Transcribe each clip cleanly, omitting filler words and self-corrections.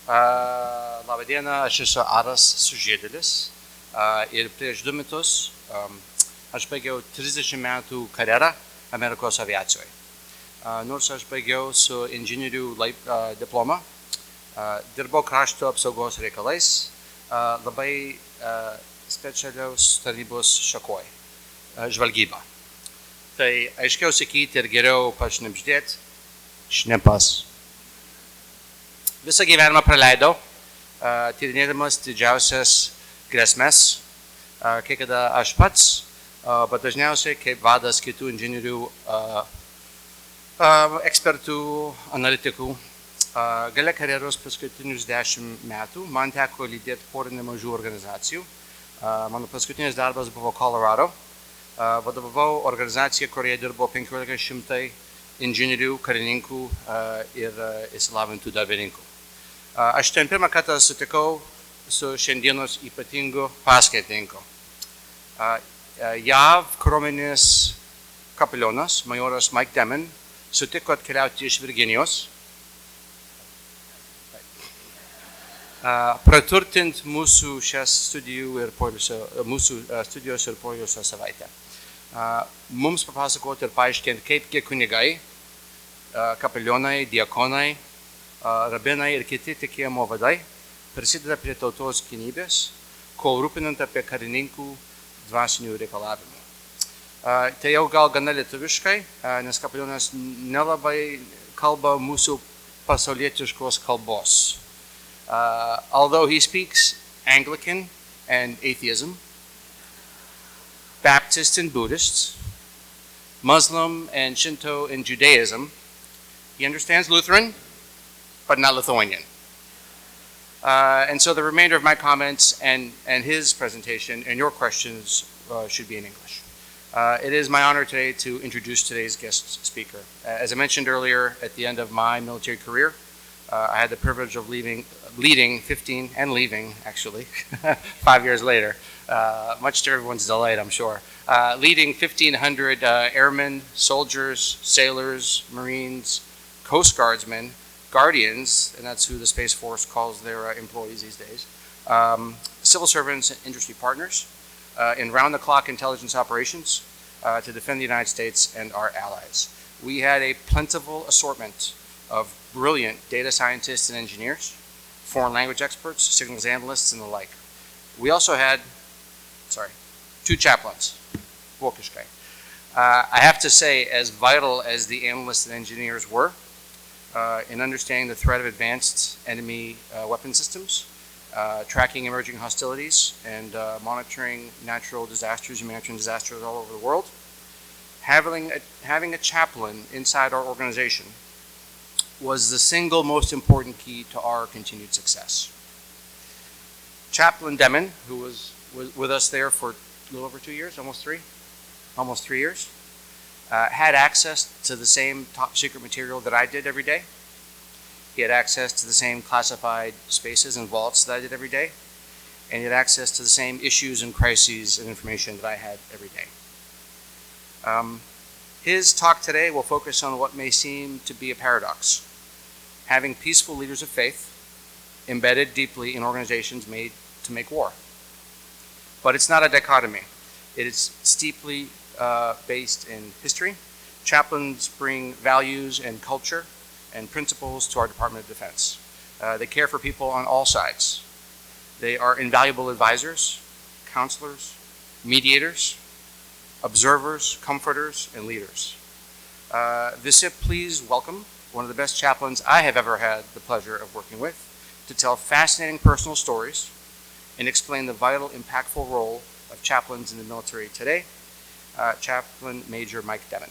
Labą dieną, aš esu Aras Sužiedėlis ir prieš 2 metus aš baigiau 30 metų karjerą Amerikos aviacijoje. Nors aš baigiau su inžinierių diplomą, dirbau krašto apsaugos reikalais, labai specialiaus tarnybos šakoj, žvalgyba. Tai aiškiau sakyti ir geriau pašnibždėti, šnepas. Visą gyvenimą praleidau, tyrinėdamas didžiausias grėsmes, kai kada aš pats, bet dažniausiai kaip vadas kitų inžinierių, ekspertų, analitikų. Gale karjeros paskutinius 10 metų man teko lydėti porą nemažų organizacijų. Mano paskutinis darbas buvo Colorado. Vadovavau organizaciją, kurioje dirbo 1500 inžinierių, karininkų ir išsilavintų darbininkų. Aš ten pirmą kartą sutikau su šiandienos ypatingu paskaitininku. JAV kariuomenės kapelionas, majoras Demmon, sutiko atkeliauti iš Virginijos, praturtinti mūsų šias mūsų studijos ir poilsio savaitę. Mums papasakoti ir paaiškinti, kaip kunigai, kapelionai, diakonai, rabinai ir kiti tikėjimo vadai prisideda prie tautos gynybės, kol rūpinant apie karininkų dvasinių reikalavimų. Tai jau gal gana lietuviškai, nes kapelionas nelabai kalba mūsų pasaulietiškos kalbos. Although he speaks Anglican and atheism, Baptist and Buddhist, Muslim and Shinto and Judaism, he understands Lutheran, but not Lithuanian. And so the remainder of my comments and his presentation and your questions should be in English. It is my honor today to introduce today's guest speaker. As I mentioned earlier, at the end of my military career, I had the privilege of leading 15, and leaving actually, 5 years later, much to everyone's delight, I'm sure, leading 1,500 airmen, soldiers, sailors, Marines, Coast Guardsmen, Guardians, and that's who the Space Force calls their employees these days, civil servants and industry partners in round-the-clock intelligence operations to defend the United States and our allies. We had a plentiful assortment of brilliant data scientists and engineers, foreign language experts, signals analysts, and the like. We also had, 2 chaplains, vokiškai. I have to say, as vital as the analysts and engineers were in understanding the threat of advanced enemy weapon systems, tracking emerging hostilities, and monitoring natural disasters, humanitarian disasters all over the world, having a chaplain inside our organization was the single most important key to our continued success. Chaplain Demmon, who was with us there for a little over 2 years, almost 3 years, had access to the same top secret material that I did every day. He had access to the same classified spaces and vaults that I did every day. And he had access to the same issues and crises and information that I had every day. His talk today will focus on what may seem to be a paradox. Having peaceful leaders of faith embedded deeply in organizations made to make war. But it's not a dichotomy. It is steeply based in history. Chaplains bring values and culture and principles to our Department of Defense. They care for people on all sides. They are invaluable advisors, counselors, mediators, observers, comforters, and leaders. Visi, please welcome one of the best chaplains I have ever had the pleasure of working with to tell fascinating personal stories and explain the vital, impactful role of chaplains in the military today, Chaplain Major Mike Demmon.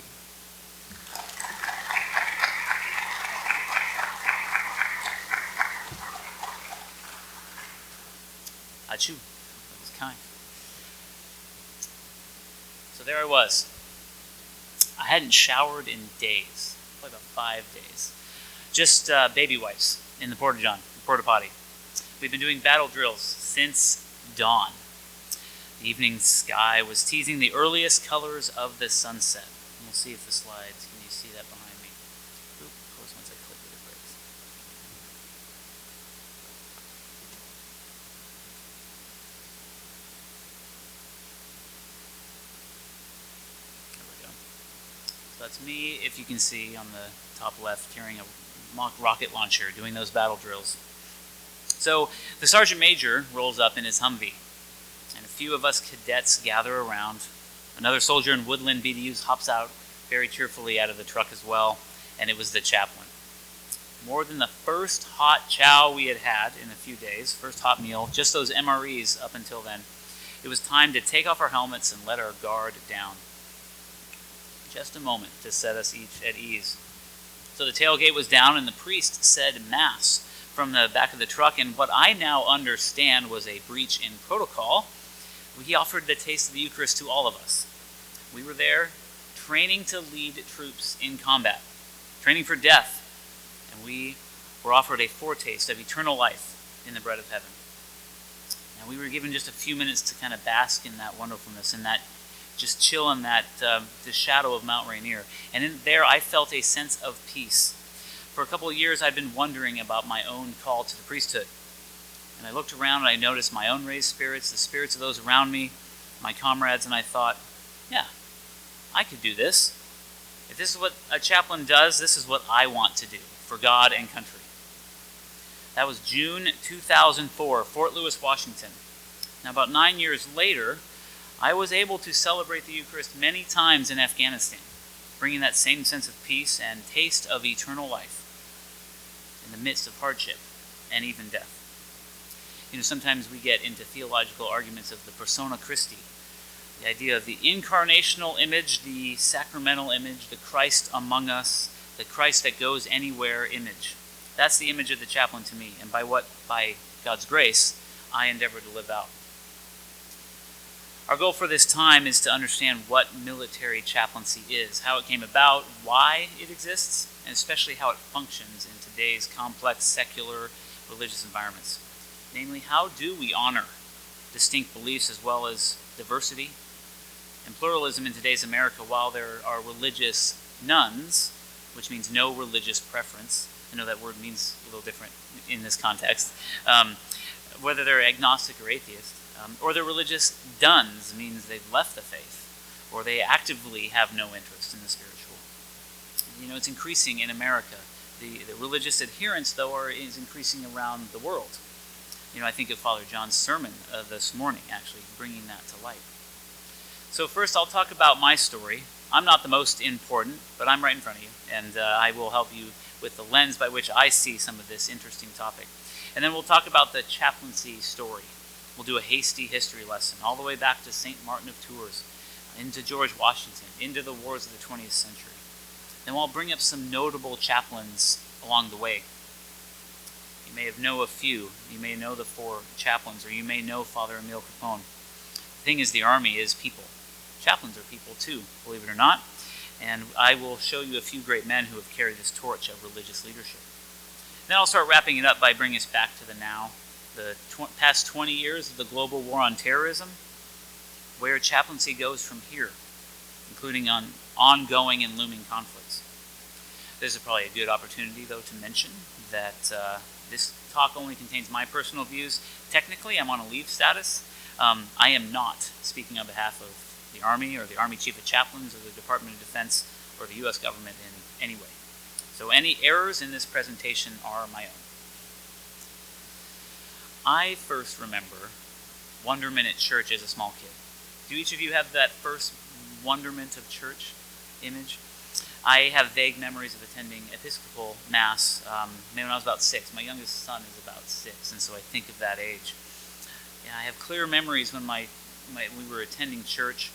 Achu. That was kind. So there I was. I hadn't showered in days, probably about 5 days. Just baby wipes in the porta potty. We've been doing battle drills since dawn. The evening sky was teasing the earliest colors of the sunset. And we'll see if the slides, can you see that behind me? Oop, of course, once I click it, it breaks. That's me, if you can see on the top left, carrying a mock rocket launcher, doing those battle drills. So the sergeant major rolls up in his Humvee, and a few of us cadets gather around. Another soldier in Woodland BDUs hops out very cheerfully out of the truck as well, and it was the chaplain. More than the first hot chow we had had in a few days, first hot meal, just those MREs up until then, it was time to take off our helmets and let our guard down. Just a moment to set us each at ease. So the tailgate was down and the priest said Mass from the back of the truck, and what I now understand was a breach in protocol. He offered the taste of the Eucharist to all of us. We were there training to lead troops in combat, training for death, and we were offered a foretaste of eternal life in the bread of heaven. And we were given just a few minutes to kind of bask in that wonderfulness and that just chill in that the shadow of Mount Rainier. And in there I felt a sense of peace. For a couple of years I'd been wondering about my own call to the priesthood. And I looked around and I noticed my own raised spirits, the spirits of those around me, my comrades, and I thought, yeah, I could do this. If this is what a chaplain does, this is what I want to do for God and country. That was June 2004, Fort Lewis, Washington. Now, about 9 years later, I was able to celebrate the Eucharist many times in Afghanistan, bringing that same sense of peace and taste of eternal life in the midst of hardship and even death. You know, sometimes we get into theological arguments of the persona Christi, the idea of the incarnational image, the sacramental image, the Christ among us, the Christ that goes anywhere image. That's the image of the chaplain to me, and by God's grace, I endeavor to live out. Our goal for this time is to understand what military chaplaincy is, how it came about, why it exists, and especially how it functions in today's complex secular religious environments. Namely, how do we honor distinct beliefs as well as diversity and pluralism in today's America while there are religious nuns, which means no religious preference. I know that word means a little different in this context. Whether they're agnostic or atheist, or they're religious duns, means they've left the faith, or they actively have no interest in the spiritual. You know, it's increasing in America. The religious adherence, though, is increasing around the world. You know, I think of Father John's sermon this morning, actually, bringing that to light. So first, I'll talk about my story. I'm not the most important, but I'm right in front of you, and I will help you with the lens by which I see some of this interesting topic. And then we'll talk about the chaplaincy story. We'll do a hasty history lesson all the way back to St. Martin of Tours, into George Washington, into the wars of the 20th century. Then I'll bring up some notable chaplains along the way. You may know a few. You may know the 4 chaplains, or you may know Father Emile Capone. The thing is, the Army is people. Chaplains are people too, believe it or not. And I will show you a few great men who have carried this torch of religious leadership. Then I'll start wrapping it up by bringing us back to the now, the past 20 years of the global war on terrorism, where chaplaincy goes from here, including on ongoing and looming conflicts. This is probably a good opportunity, though, to mention that this talk only contains my personal views. Technically, I'm on a leave status. I am not speaking on behalf of the Army or the Army Chief of Chaplains or the Department of Defense or the U.S. government in any way. So any errors in this presentation are my own. I first remember wonderment at church as a small kid. Do each of you have that first wonderment of church image? I have vague memories of attending Episcopal Mass maybe when I was about 6. My youngest son is about 6, and so I think of that age. And I have clear memories when we were attending church.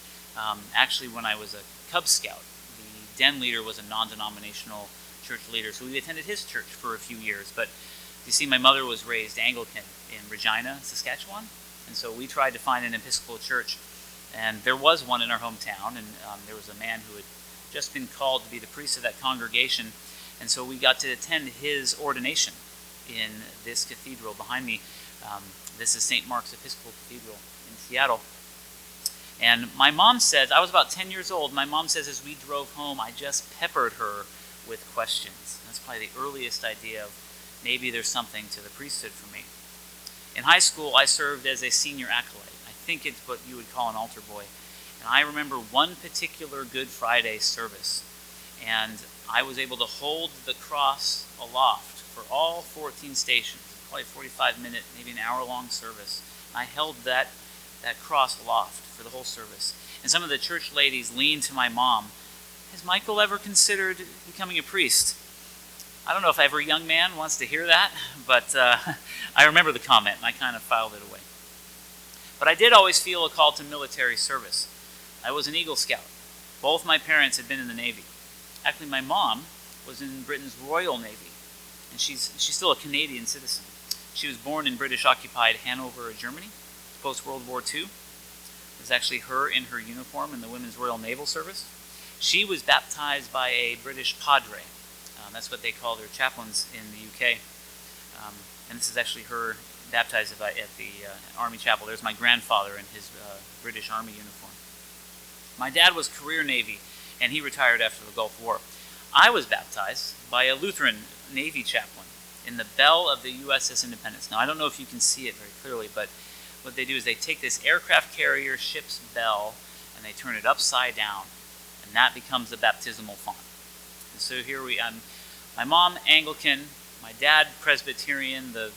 Actually, when I was a Cub Scout, the den leader was a non-denominational church leader, so we attended his church for a few years. But you see, my mother was raised Anglican in Regina, Saskatchewan, and so we tried to find an Episcopal church, and there was one in our hometown, and there was a man who had just been called to be the priest of that congregation, and so we got to attend his ordination in this cathedral behind me. This is St. Mark's Episcopal Cathedral in Seattle. And my mom says, I was about 10 years old, my mom says as we drove home, I just peppered her with questions. That's probably the earliest idea of maybe there's something to the priesthood for me. In high school, I served as a senior acolyte. I think it's what you would call an altar boy. And I remember one particular Good Friday service And I was able to hold the cross aloft for all 14 stations, probably 45-minute, maybe an hour-long service. I held that cross aloft for the whole service. And some of the church ladies leaned to my mom, "Has Michael ever considered becoming a priest?" I don't know if every young man wants to hear that, but I remember the comment, and I kind of filed it away. But I did always feel a call to military service. I was an Eagle Scout. Both my parents had been in the Navy. Actually, my mom was in Britain's Royal Navy, and she's still a Canadian citizen. She was born in British-occupied Hanover, Germany, post-World War II. It was actually her in her uniform in the Women's Royal Naval Service. She was baptized by a British padre. That's what they call their chaplains in the UK. And this is actually her baptized at the Army Chapel. There's my grandfather in his British Army uniform. My dad was career Navy, and he retired after the Gulf War. I was baptized by a Lutheran Navy chaplain in the bell of the USS Independence. Now, I don't know if you can see it very clearly, but what they do is they take this aircraft carrier ship's bell and they turn it upside down, and that becomes the baptismal font. And so here my mom Anglican, my dad Presbyterian, the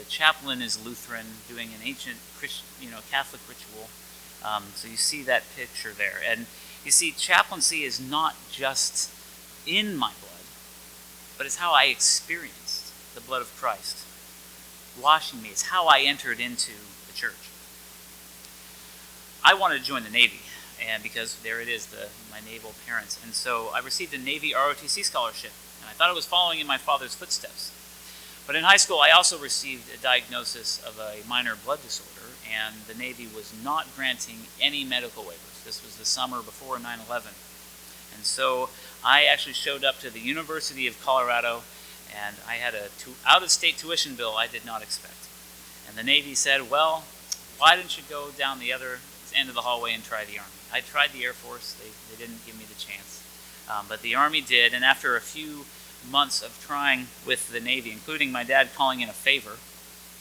chaplain is Lutheran, doing an ancient Christian, Catholic ritual. So you see that picture there, and you see chaplaincy is not just in my blood, but it's how I experienced the blood of Christ washing me. It's how I entered into the church. I wanted to join the Navy, and because there it is, my naval parents, and so I received a Navy ROTC scholarship. And I thought I was following in my father's footsteps. But in high school, I also received a diagnosis of a minor blood disorder, and the Navy was not granting any medical waivers. This was the summer before 9/11. And so I actually showed up to the University of Colorado, and I had a out-of-state tuition bill I did not expect. And the Navy said, "Well, why didn't you go down the other end of the hallway and try the Army?" I tried the Air Force. They didn't give me the chance. But the Army did, and after a few months of trying with the Navy, including my dad calling in a favor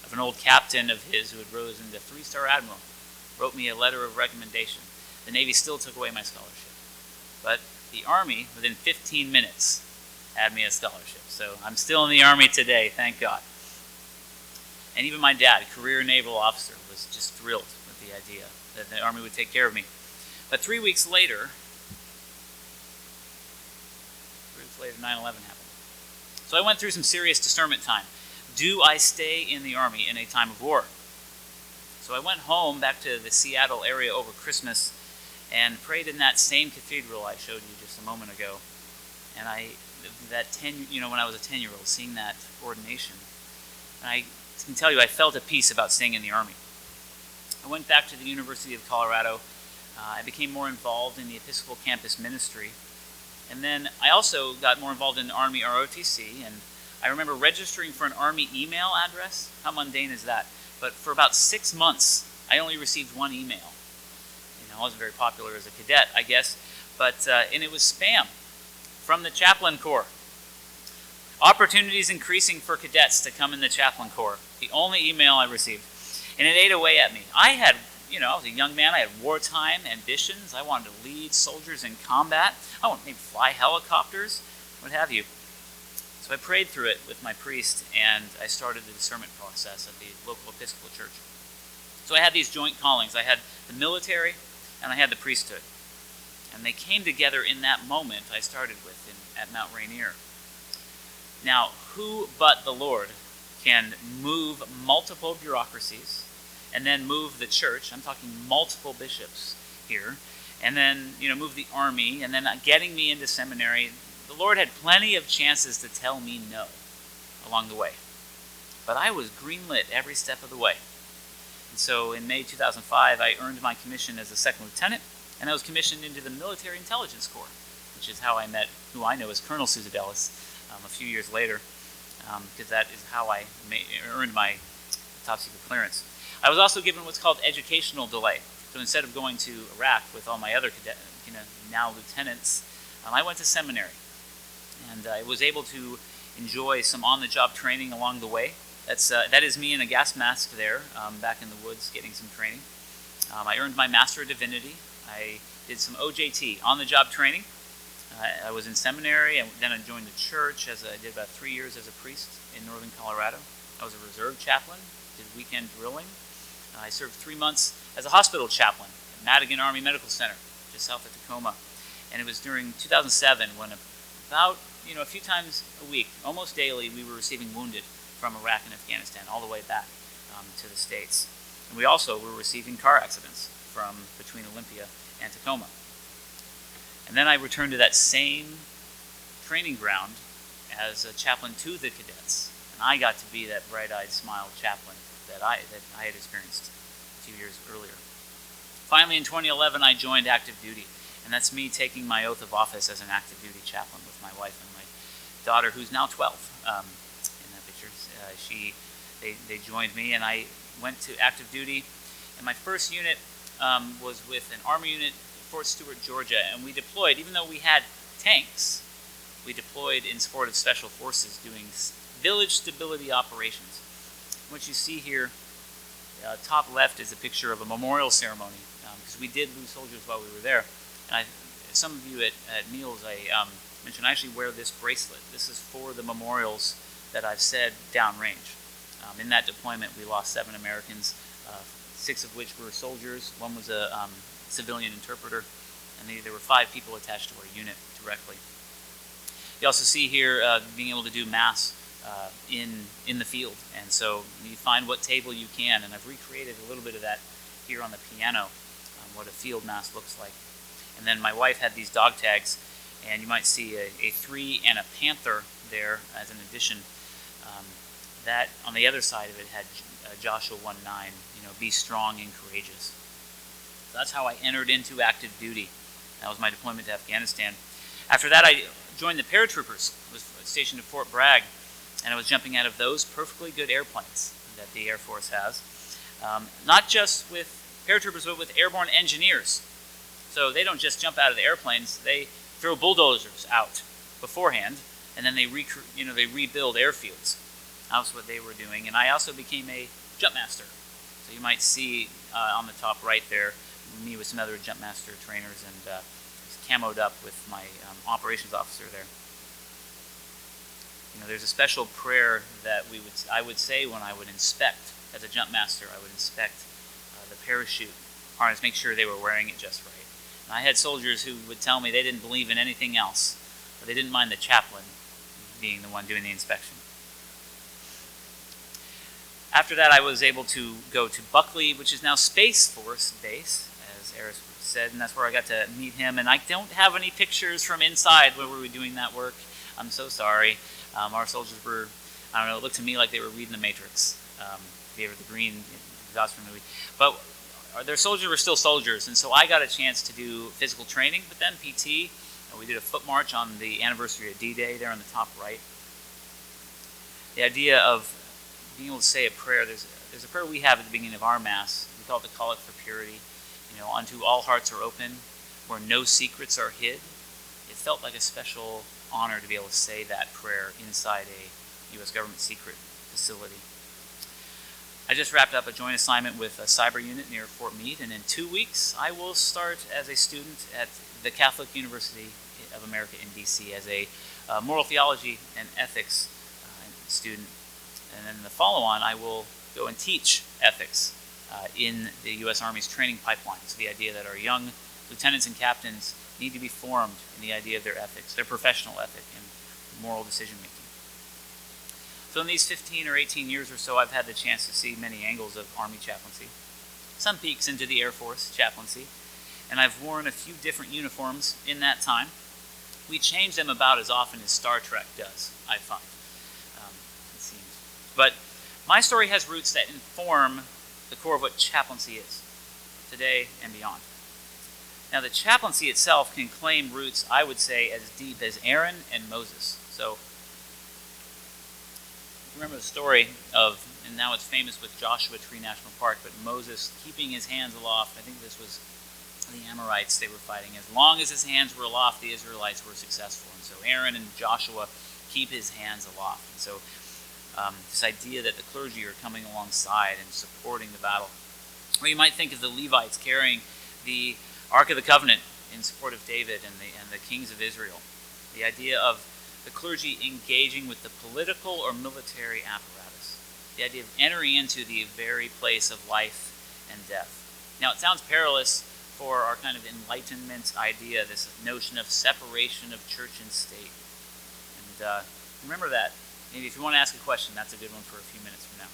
of an old captain of his who had rose into 3-star admiral, wrote me a letter of recommendation. The Navy still took away my scholarship. But the Army, within 15 minutes, had me a scholarship. So I'm still in the Army today, thank God. And even my dad, career naval officer, was just thrilled with the idea that the Army would take care of me. But 3 weeks later, 9/11 happened. So I went through some serious discernment time. Do I stay in the Army in a time of war? So I went home back to the Seattle area over Christmas and prayed in that same cathedral I showed you just a moment ago. And when I was a 10-year-old, seeing that ordination, and I can tell you I felt at peace about staying in the Army. I went back to the University of Colorado. I became more involved in the Episcopal campus ministry. And then I also got more involved in the Army ROTC, and I remember registering for an Army email address. How mundane is that? But for about 6 months, I only received one email. I wasn't very popular as a cadet, I guess, and it was spam from the Chaplain Corps. Opportunities increasing for cadets to come in the Chaplain Corps. The only email I received. And it ate away at me. I was a young man. I had wartime ambitions. I wanted to lead soldiers in combat. I wanted to maybe fly helicopters, what have you. So I prayed through it with my priest, and I started the discernment process at the local Episcopal church. So I had these joint callings. I had the military, and I had the priesthood. And they came together in that moment I started with at Mount Rainier. Now, who but the Lord can move multiple bureaucracies and then move the church? I'm talking multiple bishops here. And then, move the Army, and then getting me into seminary. The Lord had plenty of chances to tell me no along the way. But I was greenlit every step of the way. And so in May 2005, I earned my commission as a second lieutenant, and I was commissioned into the Military Intelligence Corps, which is how I met who I know as Colonel Suzadelis a few years later, because that is how I earned my top secret clearance. I was also given what's called educational delay. So instead of going to Iraq with all my other now lieutenants, I went to seminary. And I was able to enjoy some on-the-job training along the way. That is me in a gas mask there, back in the woods getting some training. I earned my Master of Divinity. I did some OJT, on-the-job training, I was in seminary, and then I joined the church. I did about 3 years as a priest in northern Colorado. I was a reserve chaplain, did weekend drilling. I served 3 months as a hospital chaplain at Madigan Army Medical Center, just south of Tacoma. And it was during 2007 when about a few times a week, almost daily, we were receiving wounded from Iraq and Afghanistan all the way back to the States. And we also were receiving car accidents from between Olympia and Tacoma. And then I returned to that same training ground as a chaplain to the cadets. And I got to be that bright-eyed, smiled chaplain that I had experienced 2 years earlier. Finally, in 2011, I joined active duty. And that's me taking my oath of office as an active duty chaplain with my wife and my daughter, who's now 12 in that picture. They joined me, and I went to active duty. And my first unit was with an Army unit, Fort Stewart, Georgia, and we deployed, even though we had tanks, we deployed in support of special forces doing village stability operations. What you see here, top left, is a picture of a memorial ceremony, because we did lose soldiers while we were there. And some of you at meals, I mentioned I actually wear this bracelet. This is for the memorials that I've said downrange. In that deployment, we lost 7 Americans, 6 of which were soldiers. One was a civilian interpreter, and there were 5 people attached to our unit directly. You also see here being able to do Mass in the field, and so you find what table you can, and I've recreated a little bit of that here on the piano, what a field Mass looks like. And then my wife had these dog tags, and you might see a 3 and a panther there as an addition. That on the other side of it had Joshua 1:9, be strong and courageous. So that's how I entered into active duty. That was my deployment to Afghanistan. After that, I joined the paratroopers. I was stationed at Fort Bragg, and I was jumping out of those perfectly good airplanes that the Air Force has. Not just with paratroopers, but with airborne engineers. So they don't just jump out of the airplanes; they throw bulldozers out beforehand, and then they rebuild airfields. That's what they were doing. And I also became a jump master. So you might see on the top right there me with some other jump master trainers, and camoed up with my operations officer there. There's a special prayer that I would say when I would inspect as a jump master. I would inspect the parachute harness, make sure they were wearing it just right. And I had soldiers who would tell me they didn't believe in anything else, but they didn't mind the chaplain being the one doing the inspection. After that, I was able to go to Buckley, which is now Space Force Base, as Eris said, and that's where I got to meet him. And I don't have any pictures from inside where we were doing that work. I'm so sorry. Our soldiers were, it looked to me like they were reading The Matrix, the green Gospel movie. But their soldiers were still soldiers, and so I got a chance to do physical training with them, PT. We did a foot march on the anniversary of D-Day there on the top right. The idea of being able to say a prayer, there's a prayer we have at the beginning of our Mass. We call it the Call for Purity. Unto all hearts are open, where no secrets are hid. It felt like a special honor to be able to say that prayer inside a U.S. government secret facility. I just wrapped up a joint assignment with a cyber unit near Fort Meade, and in 2 weeks I will start as a student at the Catholic University of America in D.C. as a moral theology and ethics student. And then in the follow-on, I will go and teach ethics in the U.S. Army's training pipeline. So the idea that our young lieutenants and captains need to be formed in the idea of their ethics, their professional ethic, and moral decision-making. So in these 15 or 18 years or so, I've had the chance to see many angles of Army chaplaincy, some peeks into the Air Force chaplaincy, and I've worn a few different uniforms in that time. We change them about as often as Star Trek does, I find, it seems. But my story has roots that inform the core of what chaplaincy is, today and beyond. Now, the chaplaincy itself can claim roots, I would say, as deep as Aaron and Moses. So, remember the story of, and now it's famous with Joshua Tree National Park, but Moses keeping his hands aloft. I think this was the Amorites they were fighting. As long as his hands were aloft, the Israelites were successful. And so Aaron and Joshua keep his hands aloft. And so this idea that the clergy are coming alongside and supporting the battle. Or you might think of the Levites carrying the Ark of the Covenant in support of David and the kings of Israel. The idea of the clergy engaging with the political or military apparatus. The idea of entering into the very place of life and death. Now, it sounds perilous for our kind of Enlightenment idea, this notion of separation of church and state. And remember that. Maybe if you want to ask a question, that's a good one for a few minutes from now.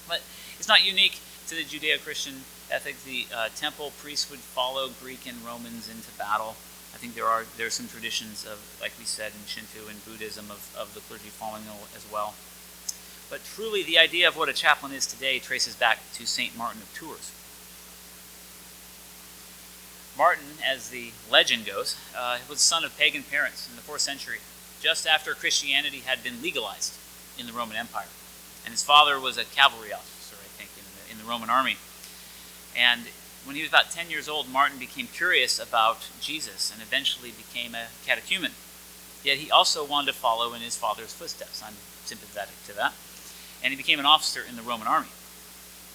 But it's not unique to the Judeo-Christian ethic. The temple priests would follow Greek and Romans into battle. I think there are some traditions of, like we said, in Shinto and Buddhism, of the clergy following as well. But truly, the idea of what a chaplain is today traces back to St. Martin of Tours. Martin, as the legend goes, was the son of pagan parents in the 4th century, just after Christianity had been legalized in the Roman Empire. And his father was a cavalry officer, I think, in the Roman army. And when he was about 10 years old, Martin became curious about Jesus and eventually became a catechumen. Yet he also wanted to follow in his father's footsteps. I'm sympathetic to that. And he became an officer in the Roman army.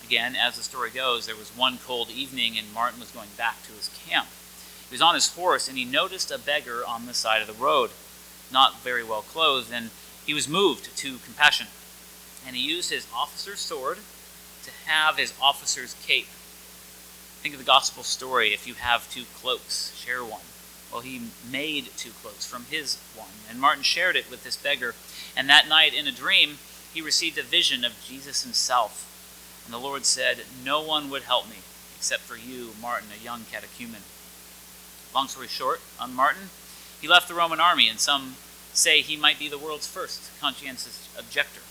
Again, as the story goes, there was one cold evening and Martin was going back to his camp. He was on his horse and he noticed a beggar on the side of the road, not very well clothed, and he was moved to compassion. And he used his officer's sword to have his officer's cape. Think of the gospel story. If you have 2 cloaks, share one. Well, he made 2 cloaks from his one, and Martin shared it with this beggar. And that night, in a dream, he received a vision of Jesus himself. And the Lord said, "No one would help me except for you, Martin, a young catechumen." Long story short, on Martin, he left the Roman army, and some say he might be the world's first conscientious objector.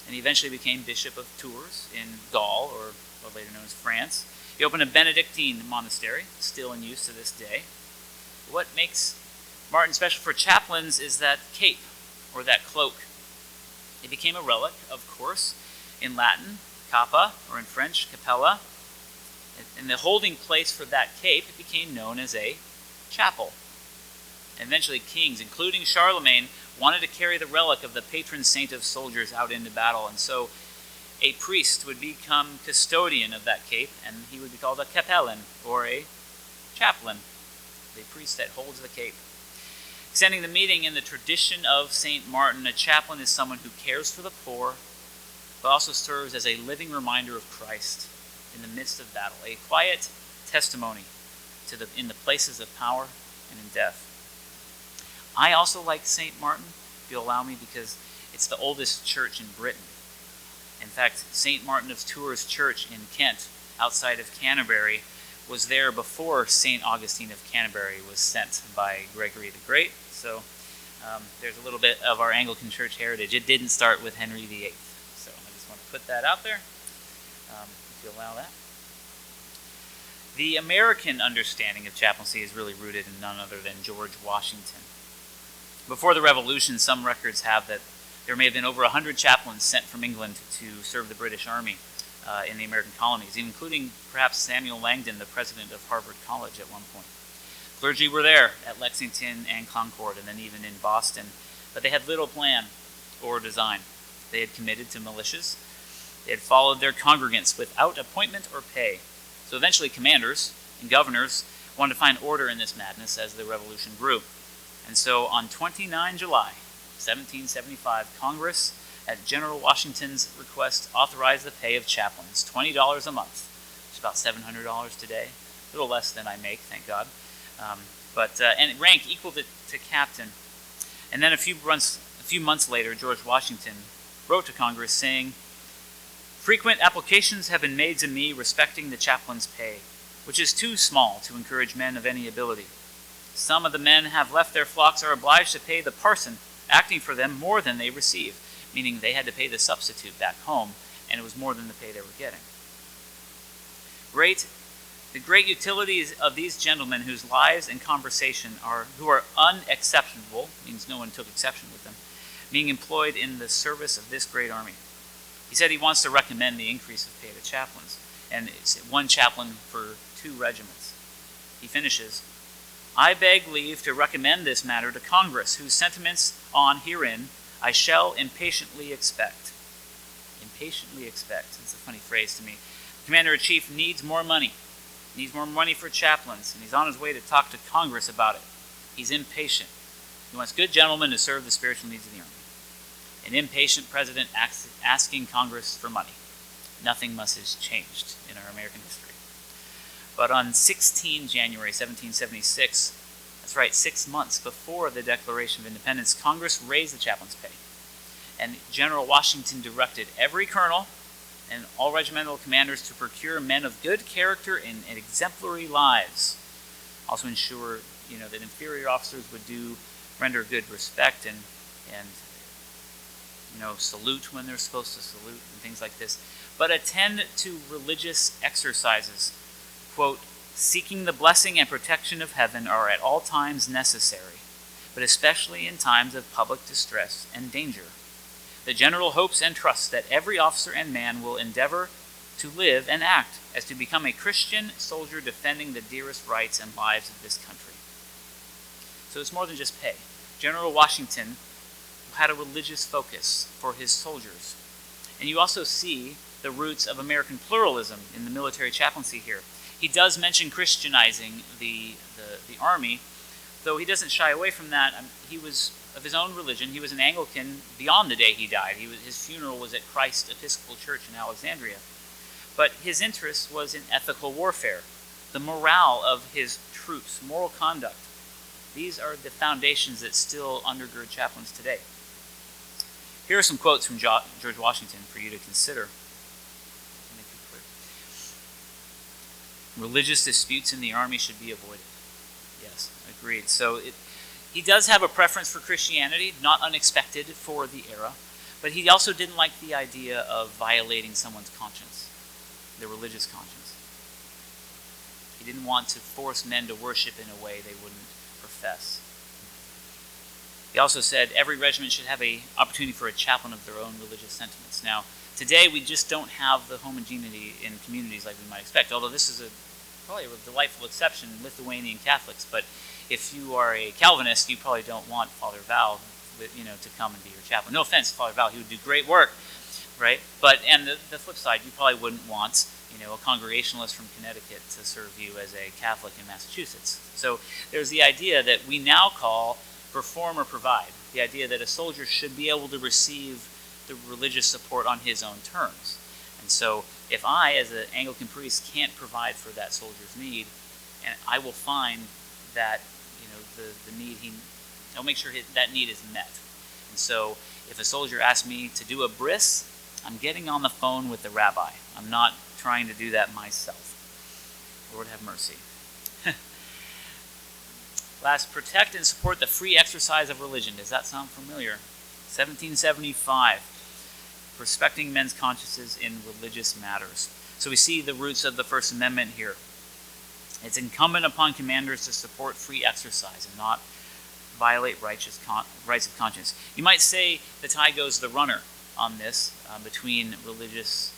And he eventually became Bishop of Tours in Gaul, or what later known as France. He opened a Benedictine monastery, still in use to this day. What makes Martin special for chaplains is that cape, or that cloak. It became a relic, of course, in Latin, kappa, or in French, capella. And the holding place for that cape became known as a chapel. And eventually kings, including Charlemagne, wanted to carry the relic of the patron saint of soldiers out into battle. And so a priest would become custodian of that cape, and he would be called a kapellan, or a chaplain, the priest that holds the cape. Extending the meaning in the tradition of St. Martin, a chaplain is someone who cares for the poor, but also serves as a living reminder of Christ in the midst of battle, a quiet testimony in the places of power and in death. I also like St. Martin, if you'll allow me, because it's the oldest church in Britain. In fact, St. Martin of Tours Church in Kent, outside of Canterbury, was there before St. Augustine of Canterbury was sent by Gregory the Great. So there's a little bit of our Anglican church heritage. It didn't start with Henry VIII. So I just want to put that out there, if you allow that. The American understanding of chaplaincy is really rooted in none other than George Washington. Before the Revolution, some records have that there may have been over 100 chaplains sent from England to serve the British Army in the American colonies, including perhaps Samuel Langdon, the president of Harvard College at one point. Clergy were there at Lexington and Concord, and then even in Boston, but they had little plan or design. They had committed to militias. They had followed their congregants without appointment or pay. So eventually commanders and governors wanted to find order in this madness as the revolution grew. And so on 29 July 1775, Congress, at General Washington's request, authorized the pay of chaplains, $20 a month, which is about $700 today, a little less than I make, thank God, and rank equal to captain. And then a few months later, George Washington wrote to Congress saying, "Frequent applications have been made to me respecting the chaplain's pay, which is too small to encourage men of any ability. Some of the men have left their flocks are obliged to pay the parson acting for them more than they receive," meaning they had to pay the substitute back home, and it was more than the pay they were getting. The great utilities of these gentlemen whose lives and conversation who are unexceptionable, means no one took exception with them, being employed in the service of this great army. He said he wants to recommend the increase of pay to chaplains, and it's one chaplain for 2 regiments. He finishes, "I beg leave to recommend this matter to Congress, whose sentiments on herein I shall impatiently expect." Impatiently expect. It's a funny phrase to me. The Commander-in-Chief needs more money. needs more money for chaplains, and he's on his way to talk to Congress about it. He's impatient. He wants good gentlemen to serve the spiritual needs of the army. An impatient president asking Congress for money. Nothing much has changed in our American history. But on 16 January 1776, that's right, 6 months before the Declaration of Independence, Congress raised the chaplain's pay. And General Washington directed every colonel and all regimental commanders to procure men of good character and exemplary lives. Also ensure, that inferior officers would render good respect and salute when they're supposed to salute and things like this. But attend to religious exercises. Quote, seeking the blessing and protection of heaven are at all times necessary, but especially in times of public distress and danger. The general hopes and trusts that every officer and man will endeavor to live and act as to become a Christian soldier defending the dearest rights and lives of this country. So it's more than just pay. General Washington had a religious focus for his soldiers. And you also see the roots of American pluralism in the military chaplaincy here. He does mention Christianizing the army, though he doesn't shy away from that. He was of his own religion. He was an Anglican beyond the day he died. His funeral was at Christ Episcopal Church in Alexandria. But his interest was in ethical warfare, the morale of his troops, moral conduct. These are the foundations that still undergird chaplains today. Here are some quotes from George Washington for you to consider. Religious disputes in the army should be avoided. Yes, agreed. So he does have a preference for Christianity, not unexpected for the era, but he also didn't like the idea of violating someone's conscience, their religious conscience. He didn't want to force men to worship in a way they wouldn't profess. He also said every regiment should have an opportunity for a chaplain of their own religious sentiments. Now, today we just don't have the homogeneity in communities like we might expect, although this is probably a delightful exception, Lithuanian Catholics. But if you are a Calvinist, you probably don't want Father Val, to come and be your chaplain. No offense, Father Val, he would do great work, right? But and the flip side, you probably wouldn't want a Congregationalist from Connecticut to serve you as a Catholic in Massachusetts. So there's the idea that we now call perform or provide. The idea that a soldier should be able to receive the religious support on his own terms. And so if I, as an Anglican priest, can't provide for that soldier's need, and I will find that the need I'll make sure that need is met. And so if a soldier asks me to do a bris, I'm getting on the phone with the rabbi. I'm not trying to do that myself. Lord have mercy. Last, protect and support the free exercise of religion. Does that sound familiar? 1775, respecting men's consciences in religious matters. So we see the roots of the First Amendment here. It's incumbent upon commanders to support free exercise and not violate rights of conscience. You might say the tie goes the runner on this between religious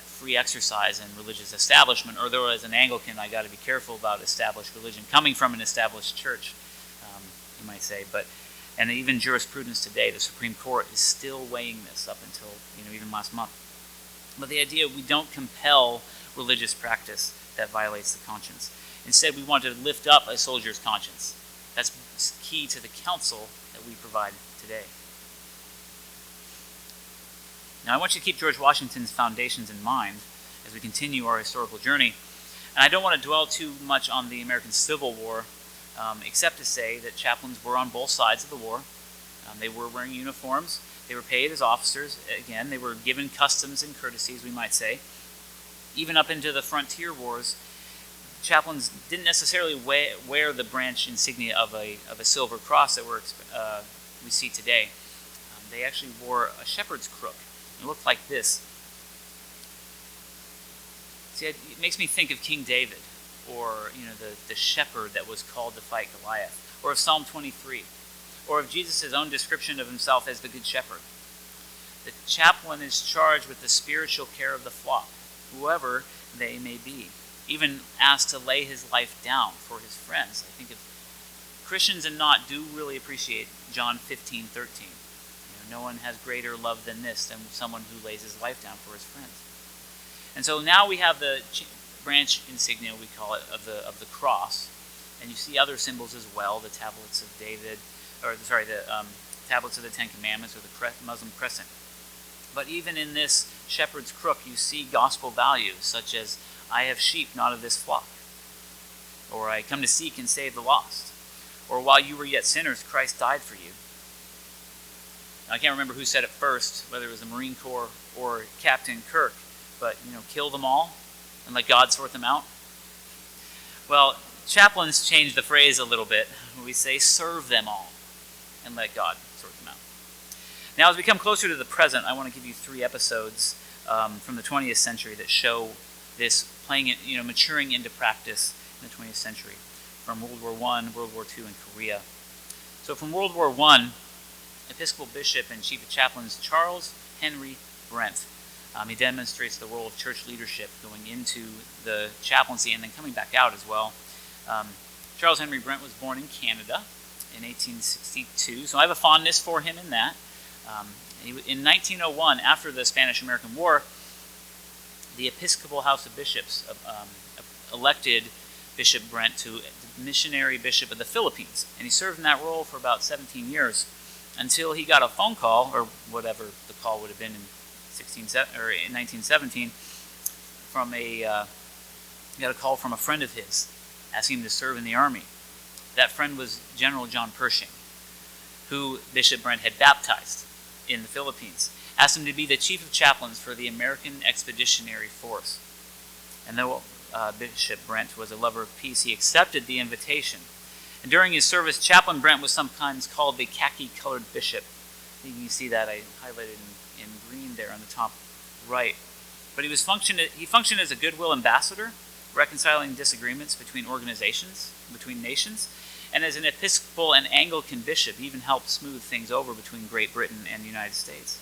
free exercise and religious establishment, or though as an Anglican I got to be careful about established religion coming from an established church, you might say. And even jurisprudence today, the Supreme Court is still weighing this up until even last month. But the idea we don't compel religious practice that violates the conscience. Instead, we want to lift up a soldier's conscience. That's key to the counsel that we provide today. Now, I want you to keep George Washington's foundations in mind as we continue our historical journey. And I don't want to dwell too much on the American Civil War, except to say that chaplains were on both sides of the war. They were wearing uniforms. They were paid as officers. Again, they were given customs and courtesies, we might say. Even up into the frontier wars, chaplains didn't necessarily wear the branch insignia of a silver cross that we see today. They actually wore a shepherd's crook. It looked like this. See, it makes me think of King David, or the shepherd that was called to fight Goliath, or of Psalm 23, or of Jesus' own description of himself as the Good Shepherd. The chaplain is charged with the spiritual care of the flock, whoever they may be, even asked to lay his life down for his friends. I think if Christians and not do really appreciate John 15:13. No one has greater love than this, than someone who lays his life down for his friends. And so now we have the branch insignia, we call it, of the cross. And you see other symbols as well, the tablets of David, the tablets of the Ten Commandments, or the Muslim crescent. But even in this shepherd's crook, you see gospel values, such as, I have sheep not of this flock, or I come to seek and save the lost, or while you were yet sinners, Christ died for you. Now, I can't remember who said it first, whether it was the Marine Corps or Captain Kirk, but, kill them all and let God sort them out. Well, chaplains changed the phrase a little bit. We say, serve them all and let God sort them out. Now, as we come closer to the present, I want to give you 3 episodes from the 20th century that show this maturing into practice in the 20th century, from World War I, World War II, and Korea. So from World War I, Episcopal Bishop and Chief of Chaplains Charles Henry Brent. He demonstrates the role of church leadership going into the chaplaincy and then coming back out as well. Charles Henry Brent was born in Canada in 1862, so I have a fondness for him in that. In 1901, after the Spanish-American War, the Episcopal House of Bishops elected Bishop Brent to missionary bishop of the Philippines, and he served in that role for about 17 years until he got a phone call, or whatever the call would have been in 1917, he got a call from a friend of his asking him to serve in the army. That friend was General John Pershing, who Bishop Brent had baptized in the Philippines, asked him to be the chief of chaplains for the American Expeditionary Force. And though Bishop Brent was a lover of peace, he accepted the invitation. And during his service, Chaplain Brent was sometimes called the khaki-colored bishop. You can see that I highlighted in green there on the top right. But he functioned as a goodwill ambassador, reconciling disagreements between organizations, between nations, and as an Episcopal and Anglican bishop, he even helped smooth things over between Great Britain and the United States.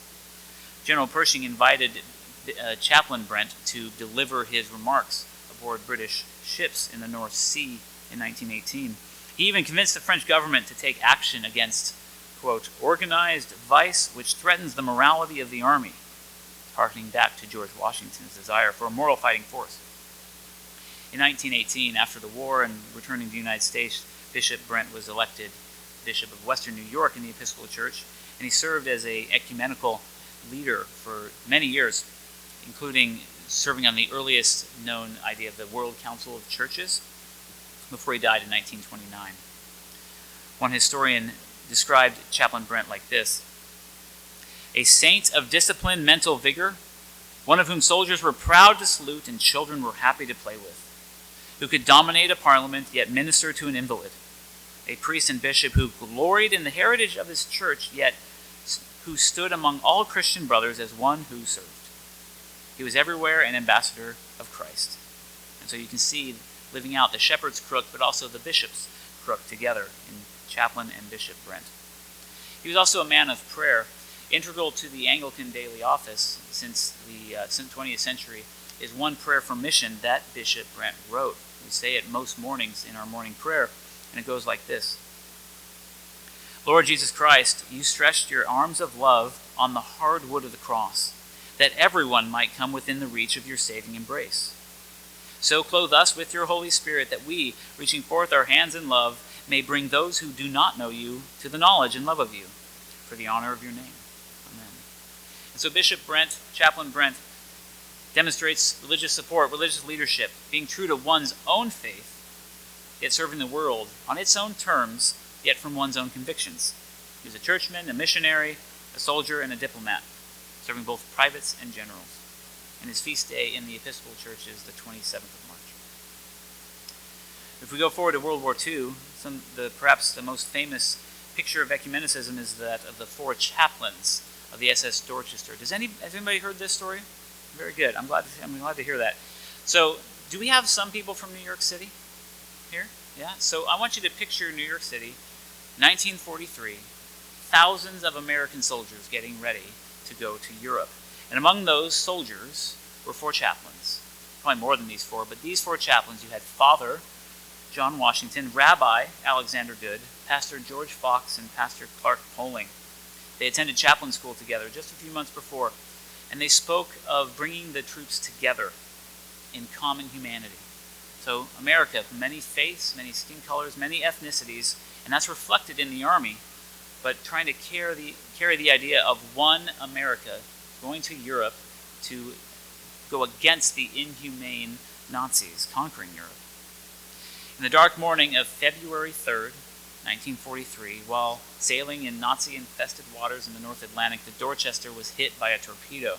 General Pershing invited Chaplain Brent to deliver his remarks aboard British ships in the North Sea in 1918. He even convinced the French government to take action against, quote, organized vice which threatens the morality of the army, harkening back to George Washington's desire for a moral fighting force. In 1918, after the war and returning to the United States, Bishop Brent was elected Bishop of Western New York in the Episcopal Church, and he served as an ecumenical leader for many years, including serving on the earliest known idea of the World Council of Churches before he died in 1929. One historian described Chaplain Brent like this: a saint of disciplined mental vigor, one of whom soldiers were proud to salute and children were happy to play with, who could dominate a parliament yet minister to an invalid, a priest and bishop who gloried in the heritage of his church yet who stood among all Christian brothers as one who served. He was everywhere an ambassador of Christ. And so you can see living out the shepherd's crook, but also the bishop's crook together in Chaplain and Bishop Brent. He was also a man of prayer. Integral to the Anglican daily office since the 20th century is one prayer for mission that Bishop Brent wrote. We say it most mornings in our morning prayer, and it goes like this: Lord Jesus Christ, you stretched your arms of love on the hard wood of the cross, that everyone might come within the reach of your saving embrace. So clothe us with your Holy Spirit that we, reaching forth our hands in love, may bring those who do not know you to the knowledge and love of you, for the honor of your name. Amen. And so Bishop Brent, Chaplain Brent, demonstrates religious support, religious leadership, being true to one's own faith, yet serving the world on its own terms, yet from one's own convictions. He was a churchman, a missionary, a soldier, and a diplomat, serving both privates and generals. And his feast day in the Episcopal Church is the 27th of March. If we go forward to World War II, perhaps the most famous picture of ecumenicism is that of the 4 chaplains of the SS Dorchester. Has anybody heard this story? Very good. I'm glad to hear that. So, do we have some people from New York City here? Yeah. So I want you to picture New York City, 1943, thousands of American soldiers getting ready to go to Europe. And among those soldiers were 4 chaplains. Probably more than these 4, but these 4 chaplains, you had Father John Washington, Rabbi Alexander Good, Pastor George Fox, and Pastor Clark Poling. They attended chaplain school together just a few months before, and they spoke of bringing the troops together in common humanity. So America, many faiths, many skin colors, many ethnicities, and that's reflected in the army, but trying to carry the idea of one America going to Europe to go against the inhumane Nazis conquering Europe. In the dark morning of February 3rd, 1943, while sailing in Nazi-infested waters in the North Atlantic, the Dorchester was hit by a torpedo.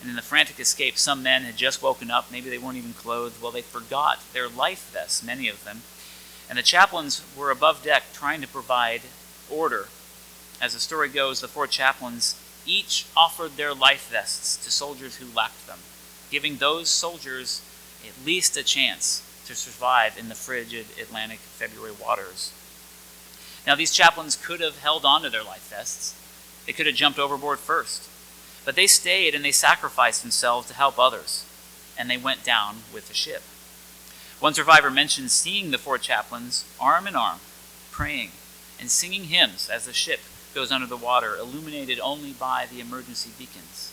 And in the frantic escape, some men had just woken up. Maybe they weren't even clothed. Well, they forgot their life vests, many of them. And the chaplains were above deck trying to provide order. As the story goes, the 4 chaplains each offered their life vests to soldiers who lacked them, giving those soldiers at least a chance to survive in the frigid Atlantic February waters. Now, these chaplains could have held on to their life vests. They could have jumped overboard first. But they stayed and they sacrificed themselves to help others, and they went down with the ship. One survivor mentioned seeing the 4 chaplains arm in arm, praying and singing hymns as the ship goes under the water, illuminated only by the emergency beacons.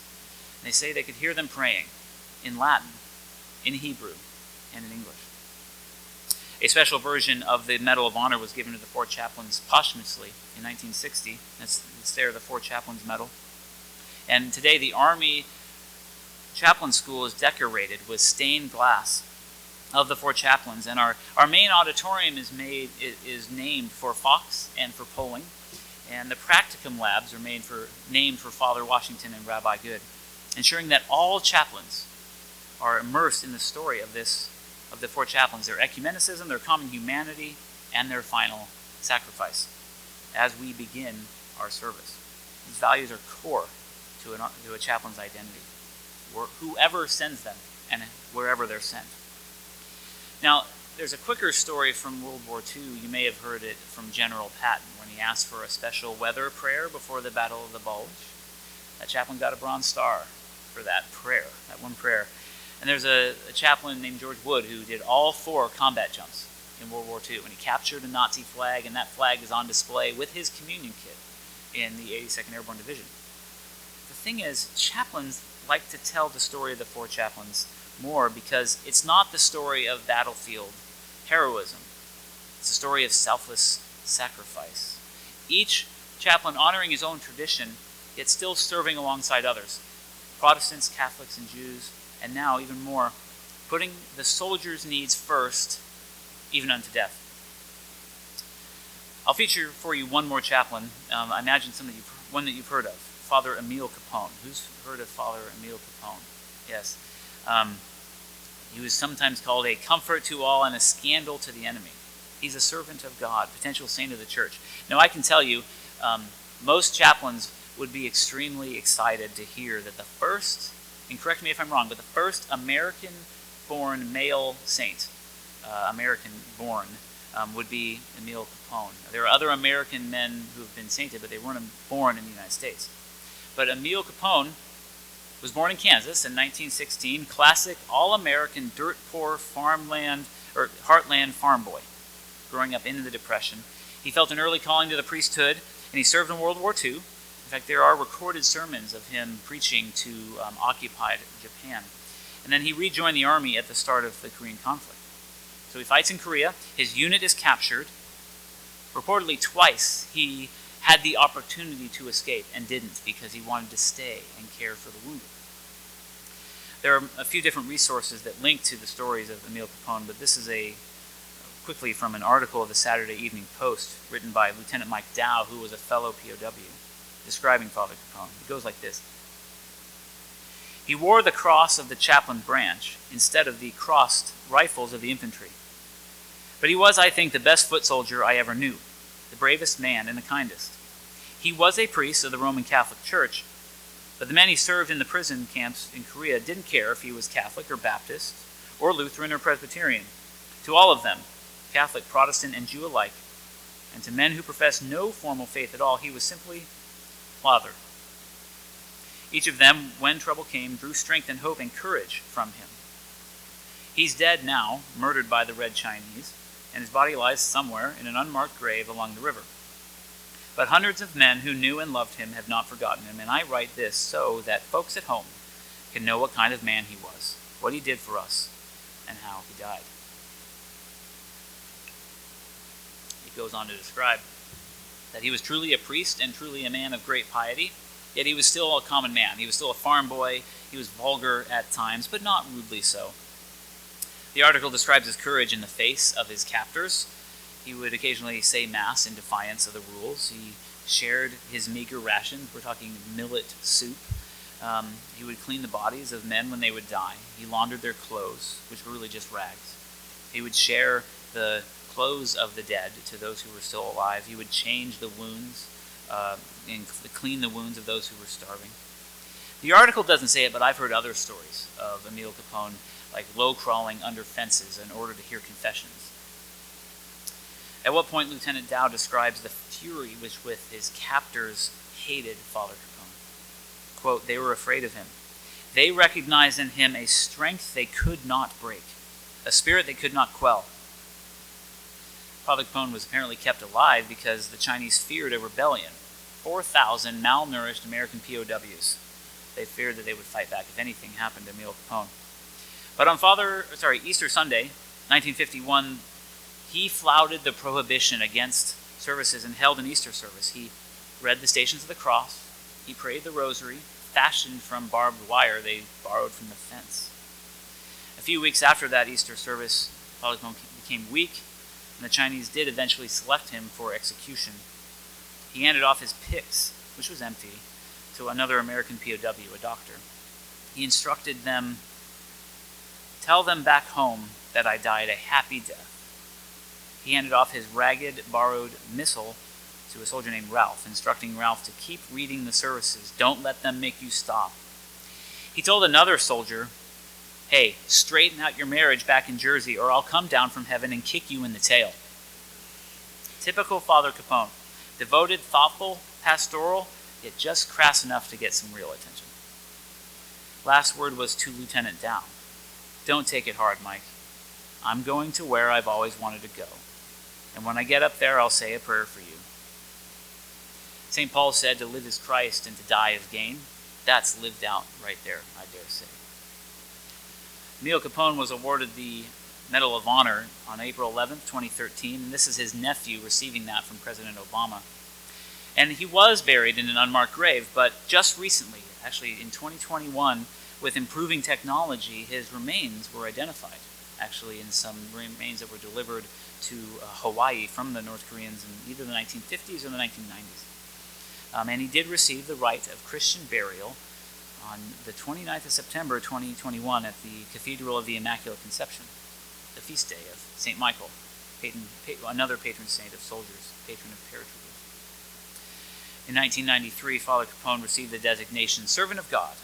And they say they could hear them praying in Latin, in Hebrew, and in English. A special version of the Medal of Honor was given to the 4 chaplains posthumously in 1960. It's there, the 4 chaplains medal. And today the Army Chaplain School is decorated with stained glass of the 4 chaplains. And our main auditorium is named for Fox and for Poling. And the practicum labs are named for Father Washington and Rabbi Good, ensuring that all chaplains are immersed in the story of the 4 chaplains, their ecumenicism, their common humanity, and their final sacrifice as we begin our service. These values are core to a chaplain's identity, whoever sends them and wherever they're sent. Now, there's a quicker story from World War II. You may have heard it from General Patton when he asked for a special weather prayer before the Battle of the Bulge. That chaplain got a Bronze Star for that prayer, that one prayer. And there's a chaplain named George Wood who did all 4 combat jumps in World War II, and he captured a Nazi flag, and that flag is on display with his communion kit in the 82nd Airborne Division. The thing is, chaplains like to tell the story of the 4 chaplains more because it's not the story of battlefield heroism. It's a story of selfless sacrifice. Each chaplain honoring his own tradition, yet still serving alongside others. Protestants, Catholics, and Jews, and now even more, putting the soldiers' needs first, even unto death. I'll feature for you one more chaplain. I imagine one that you've heard of, Father Emile Capone. Who's heard of Father Emile Capone? Yes. He was sometimes called a comfort to all and a scandal to the enemy. He's a servant of God, potential saint of the church. Now, I can tell you, most chaplains would be extremely excited to hear that the first, and correct me if I'm wrong, but the first American-born male saint, would be Emile Capone. There are other American men who have been sainted, but they weren't born in the United States. But Emile Capone was born in Kansas in 1916, classic all-American dirt-poor heartland farm boy, growing up into the Depression. He felt an early calling to the priesthood, and he served in World War II. In fact, there are recorded sermons of him preaching to occupied Japan. And then he rejoined the army at the start of the Korean conflict. So he fights in Korea. His unit is captured. Reportedly twice he had the opportunity to escape and didn't because he wanted to stay and care for the wounded. There are a few different resources that link to the stories of Emile Capone, but this is quickly from an article of the Saturday Evening Post written by Lieutenant Mike Dow, who was a fellow POW, describing Father Capone. It goes like this. He wore the cross of the chaplain branch instead of the crossed rifles of the infantry. But he was, I think, the best foot soldier I ever knew, the bravest man and the kindest. He was a priest of the Roman Catholic Church, but the men he served in the prison camps in Korea didn't care if he was Catholic or Baptist, or Lutheran or Presbyterian. To all of them, Catholic, Protestant, and Jew alike, and to men who professed no formal faith at all, he was simply Father. Each of them, when trouble came, drew strength and hope and courage from him. He's dead now, murdered by the Red Chinese, and his body lies somewhere in an unmarked grave along the river. But hundreds of men who knew and loved him have not forgotten him, and I write this so that folks at home can know what kind of man he was. what he did for us, and how he died. He goes on to describe that he was truly a priest and truly a man of great piety, yet he was still a common man. He was still a farm boy. He was vulgar at times, but not rudely so. The article describes his courage in the face of his captors. He would occasionally say Mass in defiance of the rules. He shared his meager rations. We're talking millet soup. He would clean the bodies of men when they would die. He laundered their clothes, which were really just rags. He would share the clothes of the dead to those who were still alive. He would change the wounds and clean the wounds of those who were starving. The article doesn't say it, but I've heard other stories of Emil Capone, like low-crawling under fences in order to hear confessions. At what point Lieutenant Dow describes the fury with his captors hated Father Capone. Quote, they were afraid of him. They recognized in him a strength they could not break, a spirit they could not quell. Father Capone was apparently kept alive because the Chinese feared a rebellion. 4,000 malnourished American POWs. They feared that they would fight back if anything happened to Emil Capone. But on Easter Sunday, 1951, he flouted the prohibition against services and held an Easter service. He read the Stations of the Cross. He prayed the Rosary, fashioned from barbed wire they borrowed from the fence. A few weeks after that Easter service, Father Capone became weak, and the Chinese did eventually select him for execution. He handed off his pyx, which was empty, to another American POW, a doctor. He instructed them, tell them back home that I died a happy death. He handed off his ragged, borrowed missal to a soldier named Ralph, instructing Ralph to keep reading the services. Don't let them make you stop. He told another soldier, hey, straighten out your marriage back in Jersey or I'll come down from heaven and kick you in the tail. Typical Father Capone. Devoted, thoughtful, pastoral, yet just crass enough to get some real attention. Last word was to Lieutenant Dow. Don't take it hard, Mike. I'm going to where I've always wanted to go. And when I get up there, I'll say a prayer for you. St. Paul said to live is Christ and to die is gain. That's lived out right there, I dare say. Emil Capone was awarded the Medal of Honor on April 11th, 2013, and this is his nephew receiving that from President Obama. And he was buried in an unmarked grave, but just recently, actually in 2021, with improving technology, his remains were identified, actually in some remains that were delivered to Hawaii from the North Koreans in either the 1950s or the 1990s. And he did receive the rite of Christian burial on the 29th of September 2021 at the Cathedral of the Immaculate Conception, the feast day of St. Michael, another patron saint of soldiers, patron of paratroopers. In 1993, Father Capone received the designation Servant of God.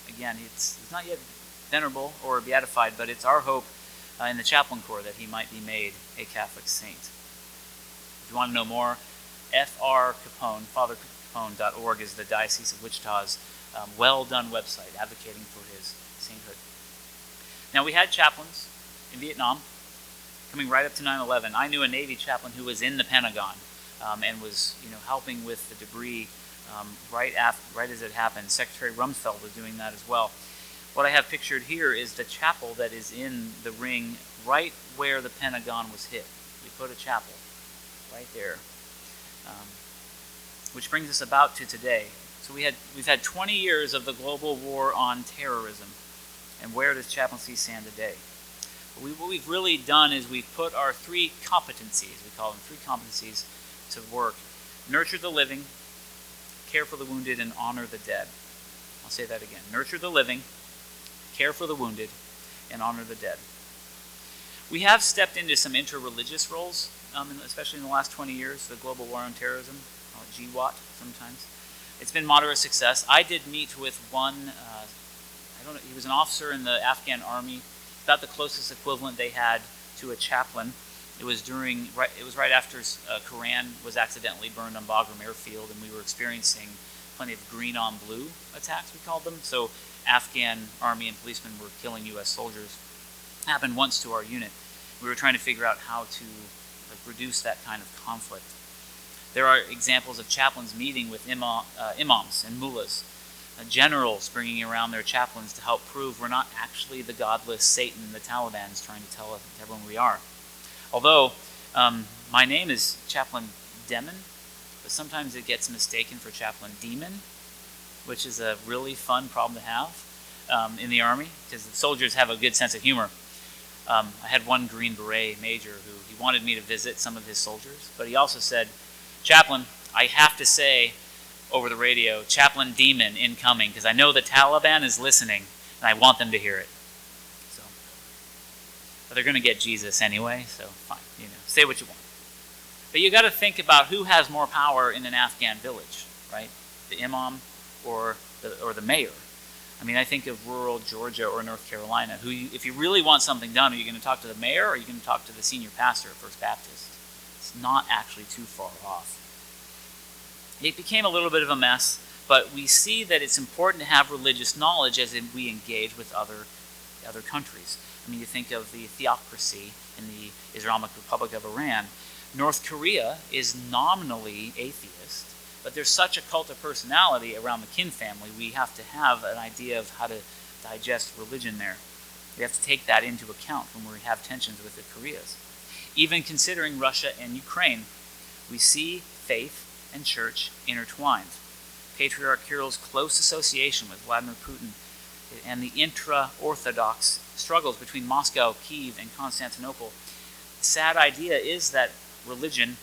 Again, he's not yet venerable or beatified, but it's our hope in the Chaplain Corps that he might be made a Catholic saint. If you want to know more, FRCapone.org is the Diocese of Wichita's well-done website advocating for his sainthood. Now, we had chaplains in Vietnam coming right up to 9/11. I knew a Navy chaplain who was in the Pentagon and was, helping with the debris right as it happened. Secretary Rumsfeld was doing that as well. What I have pictured here is the chapel that is in the ring right where the Pentagon was hit. We put a chapel right there, which brings us about to today. So we've had 20 years of the global war on terrorism, and where does chaplaincy stand today? What we've really done is we've put our three competencies, we call them three competencies, to work. Nurture the living, care for the wounded, and honor the dead. I'll say that again. Nurture the living, care for the wounded, and honor the dead. We have stepped into some interreligious roles, especially in the last 20 years, the global war on terrorism, call it GWAT sometimes. It's been moderate success. I did meet with one, he was an officer in the Afghan army, about the closest equivalent they had to a chaplain. It was right after Quran was accidentally burned on Bagram Airfield, and we were experiencing plenty of green on blue attacks, we called them. So Afghan army and policemen were killing U.S. soldiers. It happened once to our unit. We were trying to figure out how to reduce that kind of conflict. There are examples of chaplains meeting with imams and mullahs generals bringing around their chaplains to help prove we're not actually the godless Satan the Taliban is trying to tell everyone we are. Although my name is Chaplain Demmon, but sometimes it gets mistaken for Chaplain Demon, which is a really fun problem to have in the Army, because the soldiers have a good sense of humor. I had one Green Beret major who he wanted me to visit some of his soldiers, but he also said, "Chaplain, I have to say over the radio, Chaplain Demon incoming, because I know the Taliban is listening, and I want them to hear it." So, but they're going to get Jesus anyway, so fine, say what you want. But you got to think about who has more power in an Afghan village, right? The imam or the mayor. I mean, I think of rural Georgia or North Carolina, if you really want something done, are you going to talk to the mayor or are you going to talk to the senior pastor at First Baptist? It's not actually too far off. It became a little bit of a mess, but we see that it's important to have religious knowledge as we engage with other countries. I mean, you think of the theocracy in the Islamic Republic of Iran. North Korea is nominally atheist, but there's such a cult of personality around the Kim family, we have to have an idea of how to digest religion there. We have to take that into account when we have tensions with the Koreas. Even considering Russia and Ukraine, we see faith and church intertwined. Patriarch Kirill's close association with Vladimir Putin and the intra-Orthodox struggles between Moscow, Kyiv, and Constantinople. The sad idea is that religion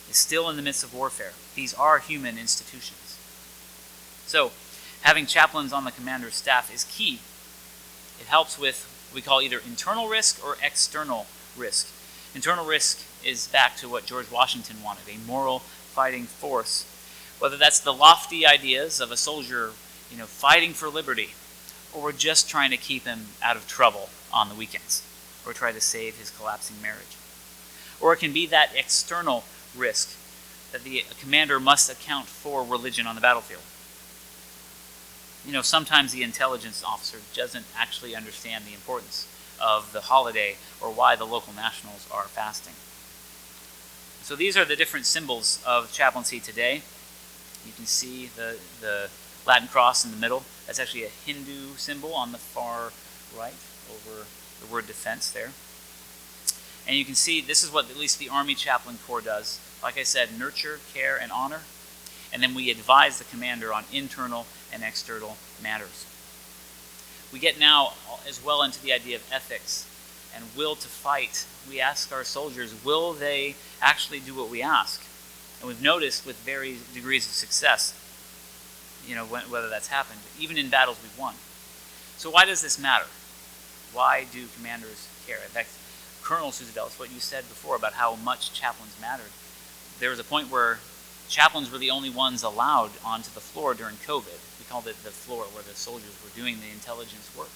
is still in the midst of warfare. These are human institutions. So, having chaplains on the commander's staff is key. It helps with what we call either internal risk or external risk. Internal risk is back to what George Washington wanted, a moral fighting force. Whether that's the lofty ideas of a soldier, fighting for liberty, or we're just trying to keep him out of trouble on the weekends, or try to save his collapsing marriage. Or it can be that external risk that the commander must account for religion on the battlefield. Sometimes the intelligence officer doesn't actually understand the importance of the holiday or why the local nationals are fasting. So these are the different symbols of chaplaincy today. You can see the Latin cross in the middle. That's actually a Hindu symbol on the far right over the word defense there. And you can see this is what at least the Army Chaplain Corps does. Like I said, nurture, care, and honor. And then we advise the commander on internal and external matters. We get now as well into the idea of ethics and will to fight. We ask our soldiers, will they actually do what we ask? And we've noticed with varying degrees of success, whether that's happened, even in battles we've won. So why does this matter? Why do commanders care? In fact, Colonel Suzadelis, what you said before about how much chaplains mattered, there was a point where chaplains were the only ones allowed onto the floor during COVID. We called it the floor, where the soldiers were doing the intelligence work.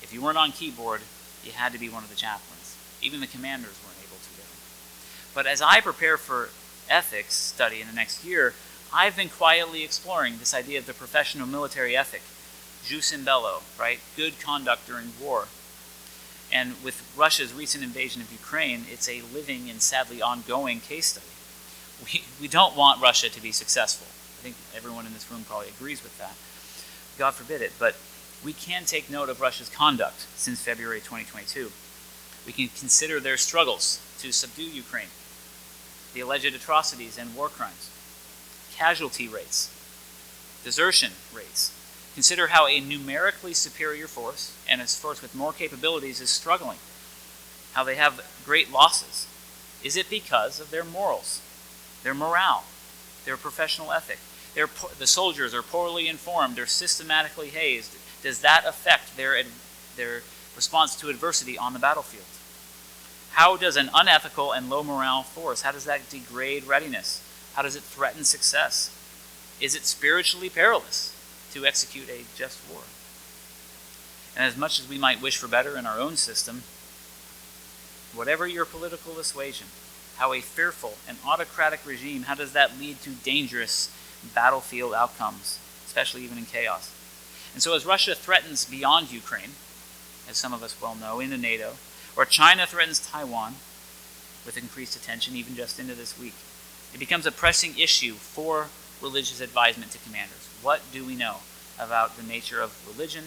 If you weren't on keyboard, you had to be one of the chaplains. Even the commanders weren't able to go. But as I prepare for ethics study in the next year, I've been quietly exploring this idea of the professional military ethic, jus in bello, right? Good conduct during war. And with Russia's recent invasion of Ukraine, it's a living and sadly ongoing case study. We don't want Russia to be successful. I think everyone in this room probably agrees with that. God forbid it, but we can take note of Russia's conduct since February 2022. We can consider their struggles to subdue Ukraine, the alleged atrocities and war crimes, casualty rates, desertion rates. Consider how a numerically superior force, and a force with more capabilities, is struggling, how they have great losses. Is it because of their morals, their morale, their professional ethic? The soldiers are poorly informed, they're systematically hazed. Does that affect their response to adversity on the battlefield? How does an unethical and low morale force, how does that degrade readiness? How does it threaten success? Is it spiritually perilous to execute a just war? And as much as we might wish for better in our own system, whatever your political persuasion, how a fearful and autocratic regime, how does that lead to dangerous battlefield outcomes, especially even in chaos? And so as Russia threatens beyond Ukraine, as some of us well know, into NATO, or China threatens Taiwan with increased attention even just into this week, it becomes a pressing issue for religious advisement to commanders. What do we know? about the nature of religion,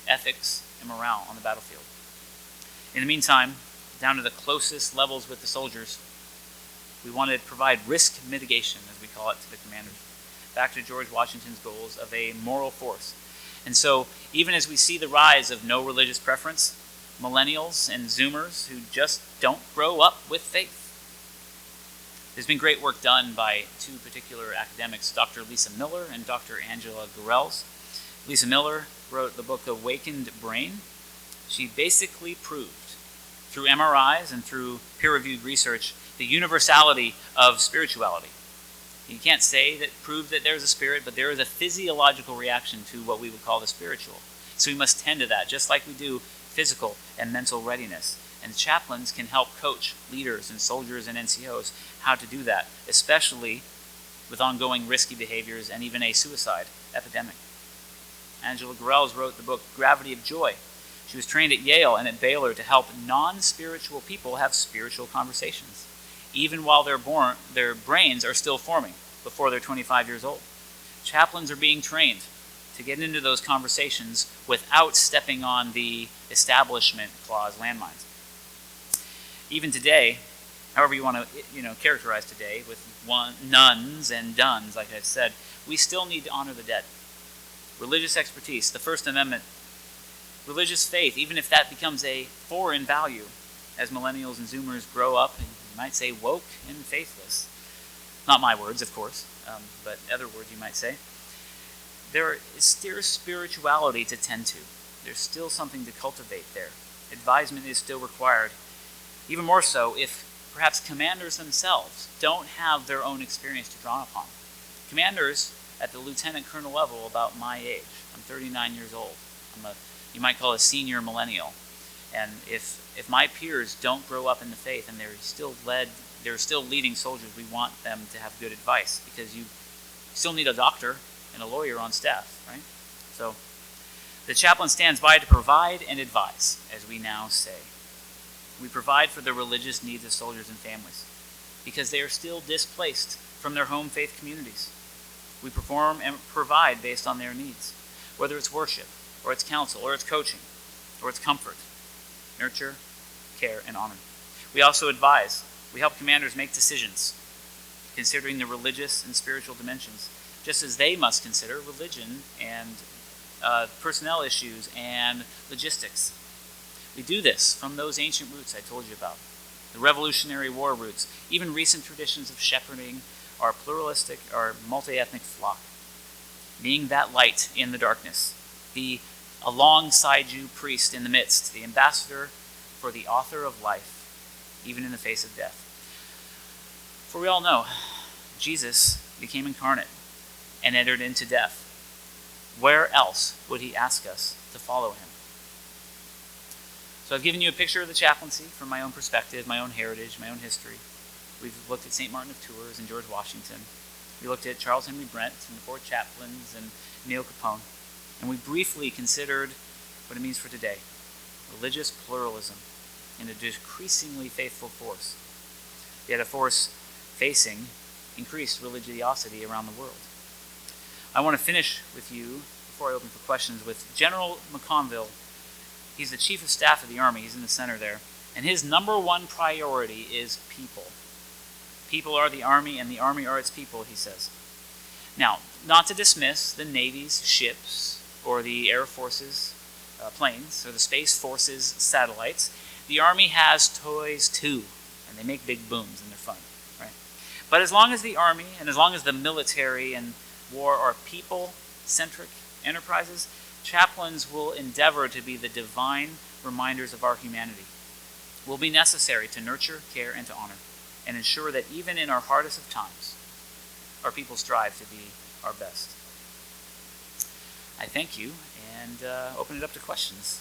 ethics, and morale on the battlefield. In the meantime, down to the closest levels with the soldiers, we want to provide risk mitigation, as we call it, to the commanders. Back to George Washington's goals of a moral force. And so, even as we see the rise of no religious preference, millennials and Zoomers who just don't grow up with faith. There's been great work done by two particular academics, Dr. Lisa Miller and Dr. Angela Gurels. Lisa Miller wrote the book Awakened Brain. She basically proved, through MRIs and through peer-reviewed research, the universality of spirituality. You can't say that prove that there's a spirit, but there is a physiological reaction to what we would call the spiritual. So we must tend to that, just like we do physical and mental readiness. And chaplains can help coach leaders and soldiers and NCOs how to do that, especially with ongoing risky behaviors and even a suicide epidemic. Angela Gurels wrote the book Gravity of Joy. She was trained at Yale and at Baylor to help non-spiritual people have spiritual conversations, even while their brains are still forming before they're 25 years old. Chaplains are being trained to get into those conversations without stepping on the establishment clause landmines. Even today, however you want to characterize today, with nuns and duns, like I've said, we still need to honor the dead. Religious expertise, the First Amendment, religious faith, even if that becomes a foreign value as millennials and Zoomers grow up, and you might say woke and faithless. Not my words, of course, but other words you might say. There is still spirituality to tend to. There's still something to cultivate there. Advisement is still required. Even more so if perhaps commanders themselves don't have their own experience to draw upon. Commanders at the lieutenant colonel level about my age. I'm 39 years old. You might call a senior millennial. And if my peers don't grow up in the faith and they're still leading soldiers, we want them to have good advice, because you still need a doctor and a lawyer on staff, right? So the chaplain stands by to provide and advise, as we now say. We provide for the religious needs of soldiers and families, because they are still displaced from their home faith communities. We perform and provide based on their needs, whether it's worship, or it's counsel, or it's coaching, or it's comfort, nurture, care, and honor. We also advise. We help commanders make decisions, considering the religious and spiritual dimensions, just as they must consider religion and personnel issues and logistics. We do this from those ancient roots I told you about, the Revolutionary War roots, even recent traditions of shepherding our pluralistic, our multi-ethnic flock, being that light in the darkness, the alongside you priest in the midst, the ambassador for the author of life, even in the face of death. For we all know, Jesus became incarnate and entered into death. Where else would he ask us to follow him? So I've given you a picture of the chaplaincy from my own perspective, my own heritage, my own history. We've looked at St. Martin of Tours and George Washington. We looked at Charles Henry Brent and the four chaplains and Neil Capone. And we briefly considered what it means for today. Religious pluralism in a decreasingly faithful force. Yet a force facing increased religiosity around the world. I want to finish with you, before I open for questions, with General McConville. He's the Chief of Staff of the Army. He's in the center there. And his number one priority is people. People are the Army, and the Army are its people, he says. Now, not to dismiss the Navy's ships, or the Air Force's planes, or the Space Force's satellites. The Army has toys too, and they make big booms, and they're fun, right? But as long as the Army, and as long as the military and war are people-centric enterprises, chaplains will endeavor to be the divine reminders of our humanity. Will be necessary to nurture, care, and to honor, and ensure that even in our hardest of times, our people strive to be our best. I thank you, and open it up to questions.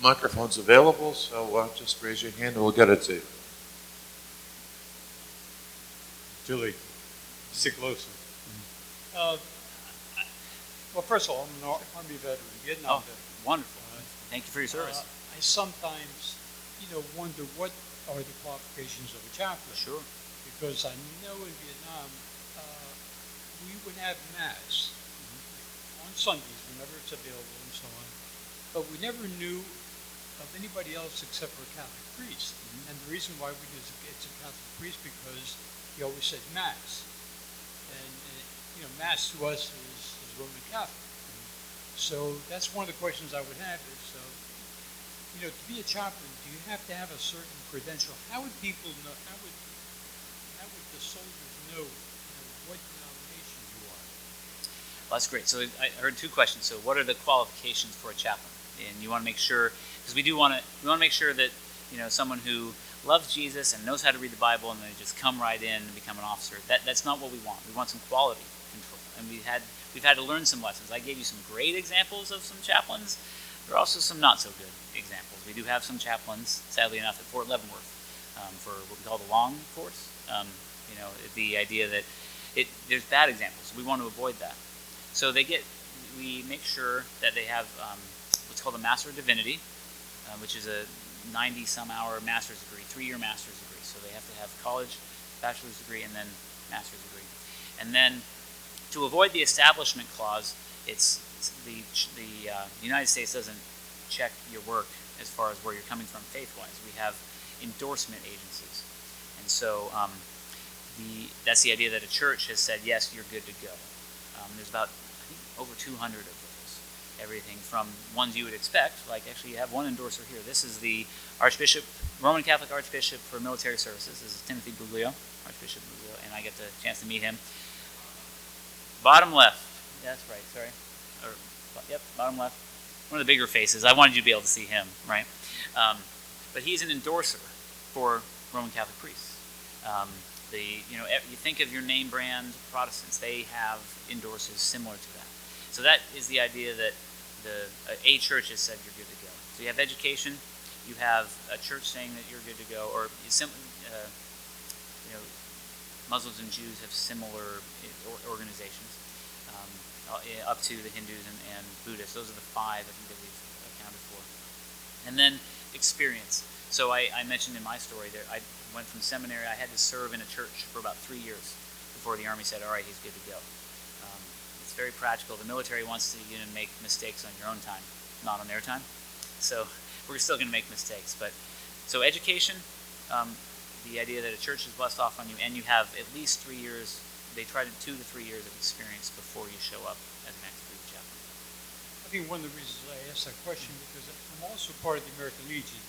Microphone's available, so just raise your hand and we'll get it to you. Julie, sit closer. Well, first of all, I'm an Army veteran, Vietnam veteran. Wonderful. Thank you for your service. I sometimes, wonder what are the qualifications of a chaplain. Sure. Because I know in Vietnam, we would have Mass on Sundays whenever it's available and so on, but we never knew of anybody else except for a Catholic priest. And the reason why we did it's a Catholic priest because he always said Mass. And Mass to us is Roman Catholic. So that's one of the questions I would have is, to be a chaplain, do you have to have a certain credential? How would people know, how would the soldiers know, what denomination you are? Well, that's great. So I heard two questions. So what are the qualifications for a chaplain? And you want to make sure, because we want to make sure that someone who loves Jesus and knows how to read the Bible and they just come right in and become an officer. That's not what we want. We want some quality control, and we've had to learn some lessons. I gave you some great examples of some chaplains. There are also some not so good examples. We do have some chaplains, sadly enough, at Fort Leavenworth for what we call the long course. The idea that there's bad examples. We want to avoid that. So we make sure that they have what's called a Master of Divinity, which is a 90-some-hour master's degree, 3-year master's degree. So they have to have college, bachelor's degree, and then master's degree. And then to avoid the establishment clause, it's the United States doesn't check your work as far as where you're coming from faith-wise. We have endorsement agencies. And so that's the idea that a church has said, yes, you're good to go. There's about, I think, over 200 of those. Everything from ones you would expect, like actually you have one endorser here. This is the Archbishop, Roman Catholic Archbishop for Military Services. This is Timothy Buglio, Archbishop Buglio, and I get the chance to meet him. Bottom left. Yeah, that's right, sorry. Yep, bottom left. One of the bigger faces. I wanted you to be able to see him, right? But he's an endorser for Roman Catholic priests. You think of your name brand Protestants, they have endorsers similar to that. So that is the idea that a church has said you're good to go. So you have education, you have a church saying that you're good to go, or Muslims and Jews have similar organizations, up to the Hindus and Buddhists. Those are the 5 I think that we've accounted for. And then experience. So I mentioned in my story that I went from seminary. I had to serve in a church for about 3 years before the Army said, all right, he's good to go. It's very practical. The military wants you to make mistakes on your own time, not on their time. So we're still going to make mistakes. So education, the idea that a church is blessed off on you, and you have at least 3 years. They try to 2 to 3 years of experience before you show up as an active duty chaplain. I think one of the reasons I asked that question because I'm also part of the American Legion.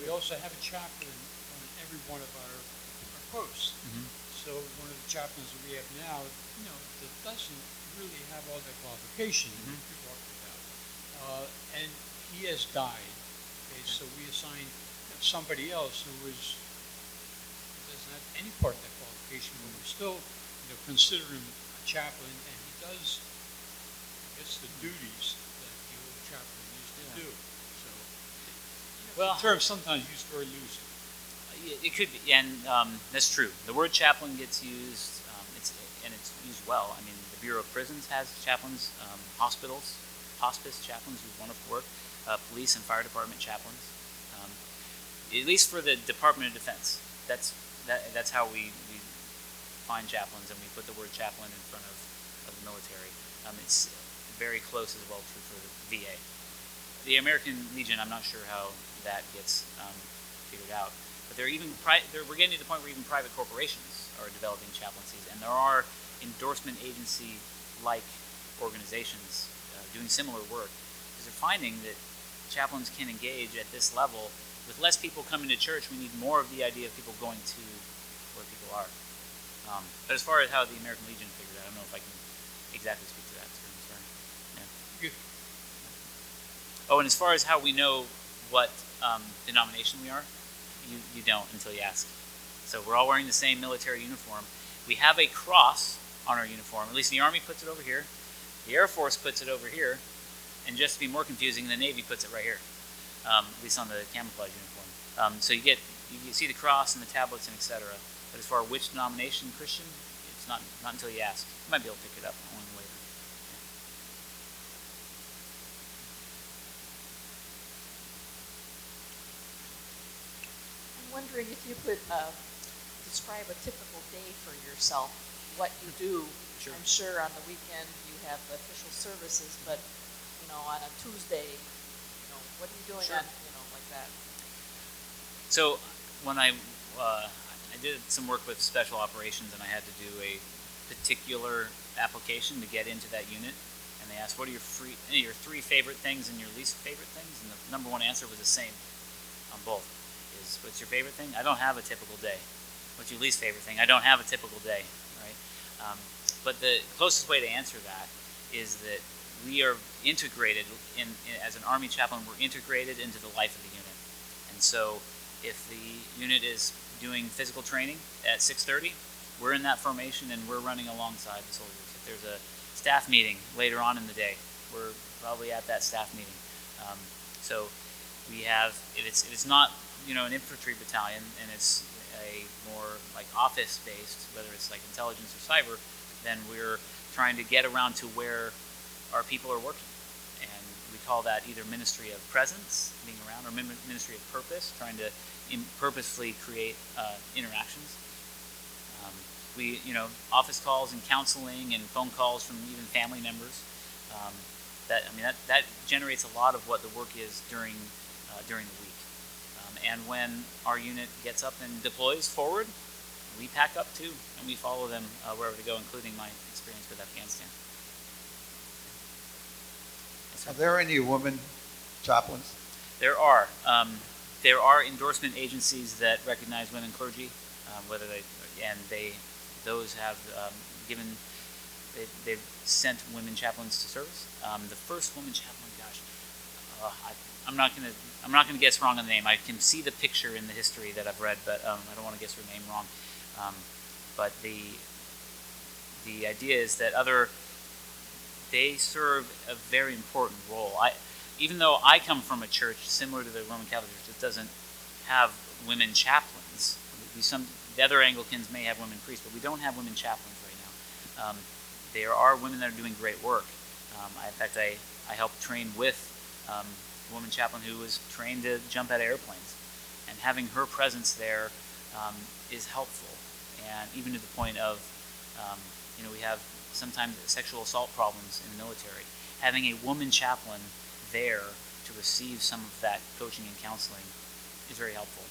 We also have a chaplain on every one of our posts. So one of the chaplains that we have now, that doesn't really have all the qualifications that you're talking about. And he has died. Okay, so we assign somebody else who doesn't have any part of that qualification, but we still consider him a chaplain, and he does, the duties that the old chaplain used to do. So, the term sometimes used very loosely. It could be, and that's true. The word chaplain gets used, it's used well. I mean, the Bureau of Prisons has chaplains, hospitals, hospice chaplains is one of 4, police and fire department chaplains. At least for the Department of Defense, that's how we find chaplains, and we put the word chaplain in front of the military. It's very close as well for the VA. The American Legion, I'm not sure how that gets figured out, but we're getting to the point where even private corporations are developing chaplaincies, and there are endorsement agency-like organizations doing similar work, because they're finding that chaplains can engage at this level. With less people coming to church, we need more of the idea of people going to where people are. But as far as how the American Legion figured out, I don't know if I can exactly speak to that. I'm sorry. Yeah. Good. Oh, and as far as how we know what denomination we are, you don't until you ask. So we're all wearing the same military uniform. We have a cross on our uniform. At least the Army puts it over here. The Air Force puts it over here. And just to be more confusing, the Navy puts it right here, at least on the camouflage uniform. So you see the cross and the tablets and etc. But as far as which denomination Christian, it's not until you ask. You might be able to pick it up along the way. And wondering if you could describe a typical day for yourself, what you do. Sure. I'm sure on the weekend you have official services, but on a Tuesday, what are you doing Sure. on, like that? So when I did some work with special operations, and I had to do a particular application to get into that unit, and they asked, what are your three favorite things and your least favorite things? And the number one answer was the same on both. Is, what's your favorite thing? I don't have a typical day. What's your least favorite thing? I don't have a typical day, right? But the closest way to answer that is that we are integrated as an Army chaplain. We're integrated into the life of the unit, and so if the unit is doing physical training at 6:30, we're in that formation and we're running alongside the soldiers. If there's a staff meeting later on in the day, we're probably at that staff meeting. So we have, if it's not an infantry battalion and it's a more like office-based, whether it's like intelligence or cyber, then we're trying to get around to where our people are working. And we call that either ministry of presence, being around, or ministry of purpose, trying to purposefully create interactions. We, office calls and counseling and phone calls from even family members. That generates a lot of what the work is during the week. And when our unit gets up and deploys forward, we pack up too, and we follow them wherever they go, including my experience with Afghanistan. Yes, Are there any women chaplains? There are. There are endorsement agencies that recognize women clergy, those have given. They've sent women chaplains to service. The first woman chaplain, I'm not gonna guess wrong on the name. I can see the picture in the history that I've read, but I don't want to guess her name wrong. But the idea is that they serve a very important role. Even though I come from a church similar to the Roman Catholic Church that doesn't have women chaplains, the other Anglicans may have women priests, but we don't have women chaplains right now. There are women that are doing great work. In fact, I helped train with a woman chaplain who was trained to jump out of airplanes, and having her presence there is helpful. And even to the point of, we have sometimes sexual assault problems in the military. Having a woman chaplain there to receive some of that coaching and counseling is very helpful.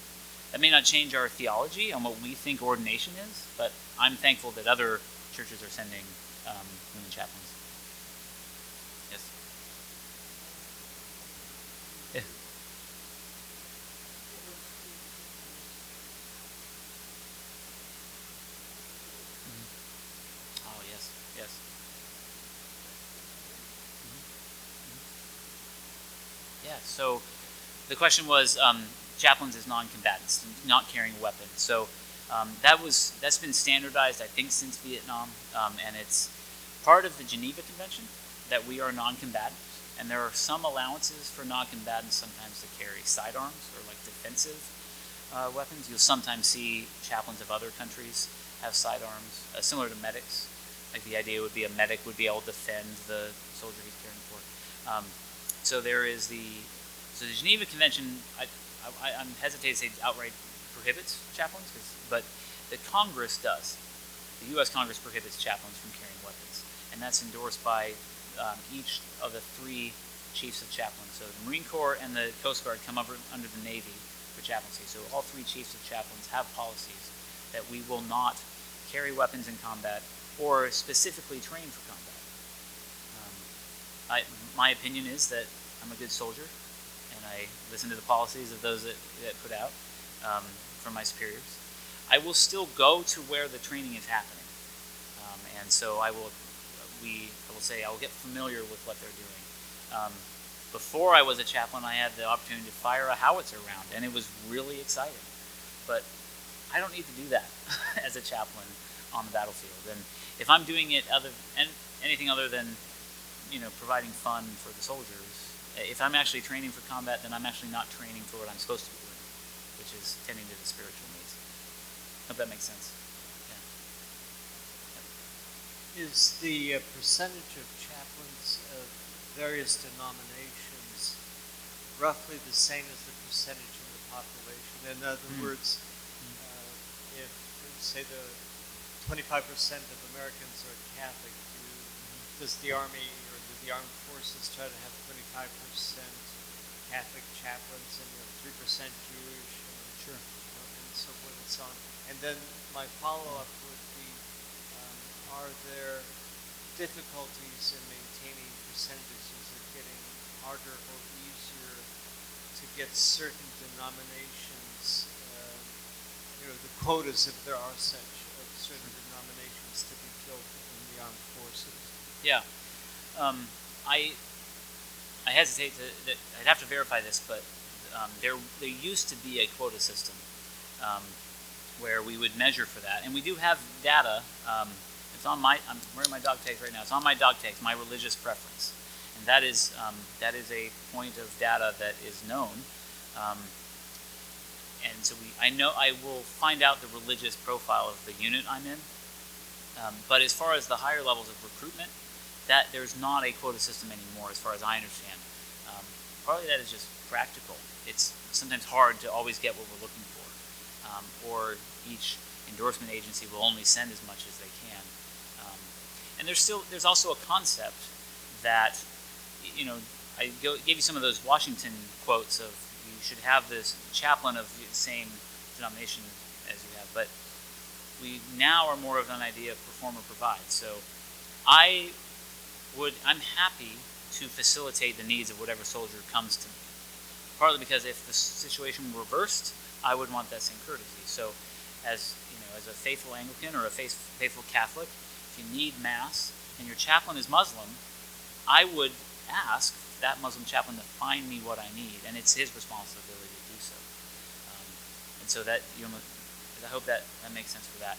That may not change our theology on what we think ordination is, but I'm thankful that other churches are sending women chaplains. Yes? Yeah. Mm-hmm. Oh, yes, yes. Yeah, so the question was chaplains as non-combatants, not carrying a weapon. So that's been standardized, I think, since Vietnam, and it's part of the Geneva Convention that we are non-combatants, and there are some allowances for non-combatants sometimes to carry sidearms or like defensive weapons. You'll sometimes see chaplains of other countries have sidearms, similar to medics. Like the idea would be a medic would be able to defend the soldier he's caring for. So there is the Geneva Convention. I'm hesitant to say outright prohibits chaplains, but the Congress does. The U.S. Congress prohibits chaplains from carrying weapons, and that's endorsed by each of the three chiefs of chaplains. So the Marine Corps and the Coast Guard come under the Navy for chaplaincy. So all three chiefs of chaplains have policies that we will not carry weapons in combat or specifically train for combat. My opinion is that I'm a good soldier, and I listen to the policies of those that put out from my superiors. I will still go to where the training is happening, and so I will get familiar with what they're doing. Before I was a chaplain, I had the opportunity to fire a howitzer round, and it was really exciting. But I don't need to do that as a chaplain on the battlefield. And if I'm doing it anything other than providing fun for the soldiers, if I'm actually training for combat, then I'm actually not training for what I'm supposed to be doing, which is tending to the spiritual needs. Hope that makes sense. Yeah. Is the percentage of chaplains of various denominations roughly the same as the percentage in the population. In other words, if, say, the 25% of Americans are Catholic, does the Army or the Armed Forces try to have 25% Catholic chaplains and 3% Jewish, and so forth and so on? And then my follow-up would be, are there difficulties in maintaining percentages? Is it getting harder or easier to get certain denominations, the quotas, if there are such, of certain denominations to be filled in the armed forces? Yeah. I hesitate to, I'd have to verify this, but there used to be a quota system where we would measure for that. And we do have data. It's on I'm wearing my dog tags right now. It's on my dog tags, my religious preference. And that is a point of data that is known. And so I will find out the religious profile of the unit I'm in. But as far as the higher levels of recruitment, that there's not a quota system anymore, as far as I understand. Partly that is just practical. It's sometimes hard to always get what we're looking for, or each endorsement agency will only send as much as they can. And there's also a concept that, I gave you some of those Washington quotes of you should have this chaplain of the same denomination as you have, but we now are more of an idea of perform or provide. So I'm happy to facilitate the needs of whatever soldier comes to me. Partly because if the situation were reversed, I would want that same courtesy. So as a faithful Anglican or a faithful Catholic, if you need Mass and your chaplain is Muslim, I would ask that Muslim chaplain to find me what I need, and it's his responsibility to do so. And so that, I hope that makes sense for that.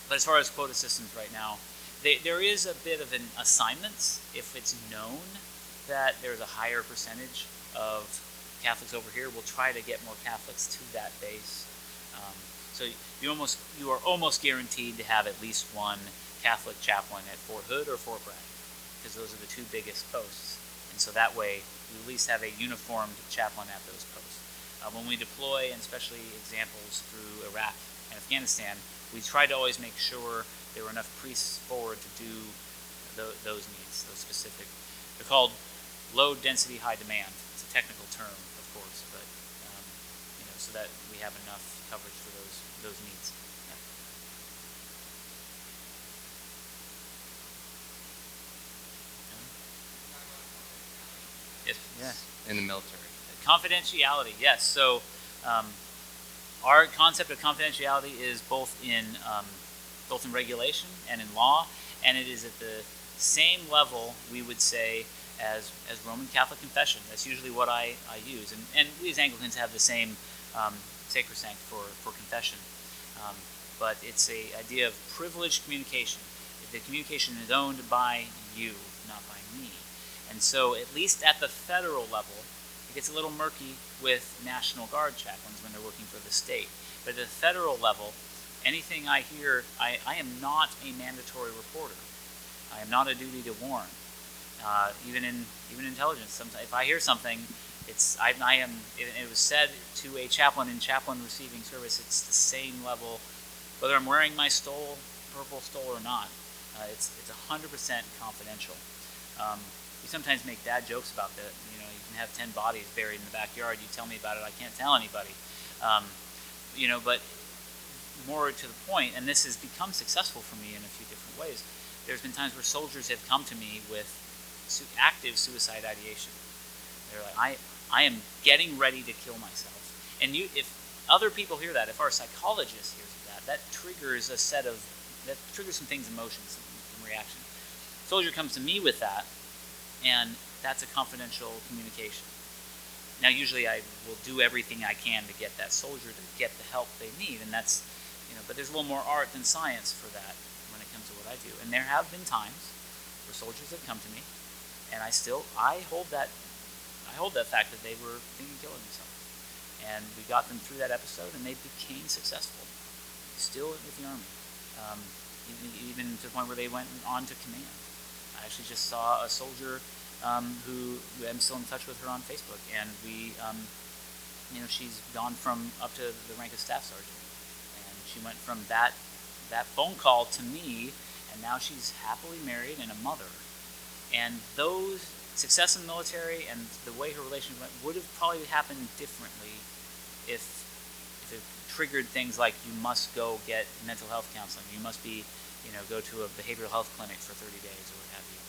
But as far as quota systems right now, there is a bit of an assignment if it's known that there's a higher percentage of Catholics over here. We'll try to get more Catholics to that base. So you are almost guaranteed to have at least one Catholic chaplain at Fort Hood or Fort Bragg, because those are the two biggest posts. And so that way, we at least have a uniformed chaplain at those posts. When we deploy, and especially examples through Iraq and Afghanistan, we try to always make sure there were enough priests forward to do those needs, those specific. They're called low density, high demand. It's a technical term, of course, but so that we have enough coverage for those needs. Yeah. Yes. In the military. Confidentiality, yes. So our concept of confidentiality is both in regulation and in law, and it is at the same level, we would say, as Roman Catholic confession. That's usually what I use. And we as Anglicans have the same sacrosanct for confession. But it's an idea of privileged communication. The communication is owned by you, not by me. And so at least at the federal level, it gets a little murky with National Guard chaplains when they're working for the state. But at the federal level, anything I hear, I am not a mandatory reporter. I am not a duty to warn. Even in intelligence, sometimes if I hear something, it was said to a chaplain in chaplain receiving service, it's the same level, whether I'm wearing my purple stole or not. It's 100% confidential. We sometimes make dad jokes about that. You can have 10 bodies buried in the backyard. You tell me about it, I can't tell anybody. But more to the point, and this has become successful for me in a few different ways. There's been times where soldiers have come to me with active suicide ideation. They're like, I am getting ready to kill myself. And if other people hear that, if our psychologist hears that triggers some things, emotions, some reaction. Soldier comes to me with that, and that's a confidential communication. Now, usually I will do everything I can to get that soldier to get the help they need, and that's, but there's a little more art than science for that when it comes to what I do. And there have been times where soldiers have come to me, and I hold that fact that they were thinking of killing themselves. And we got them through that episode, and they became successful, still with the Army, even to the point where they went on to command. I actually just saw a soldier who I'm still in touch with her on Facebook, and we she's gone from up to the rank of staff sergeant, and she went from that phone call to me, and now she's happily married and a mother. And those success in the military and the way her relationship went would have probably happened differently if it triggered things like you must go get mental health counseling, you must be, go to a behavioral health clinic for 30 days or what have you.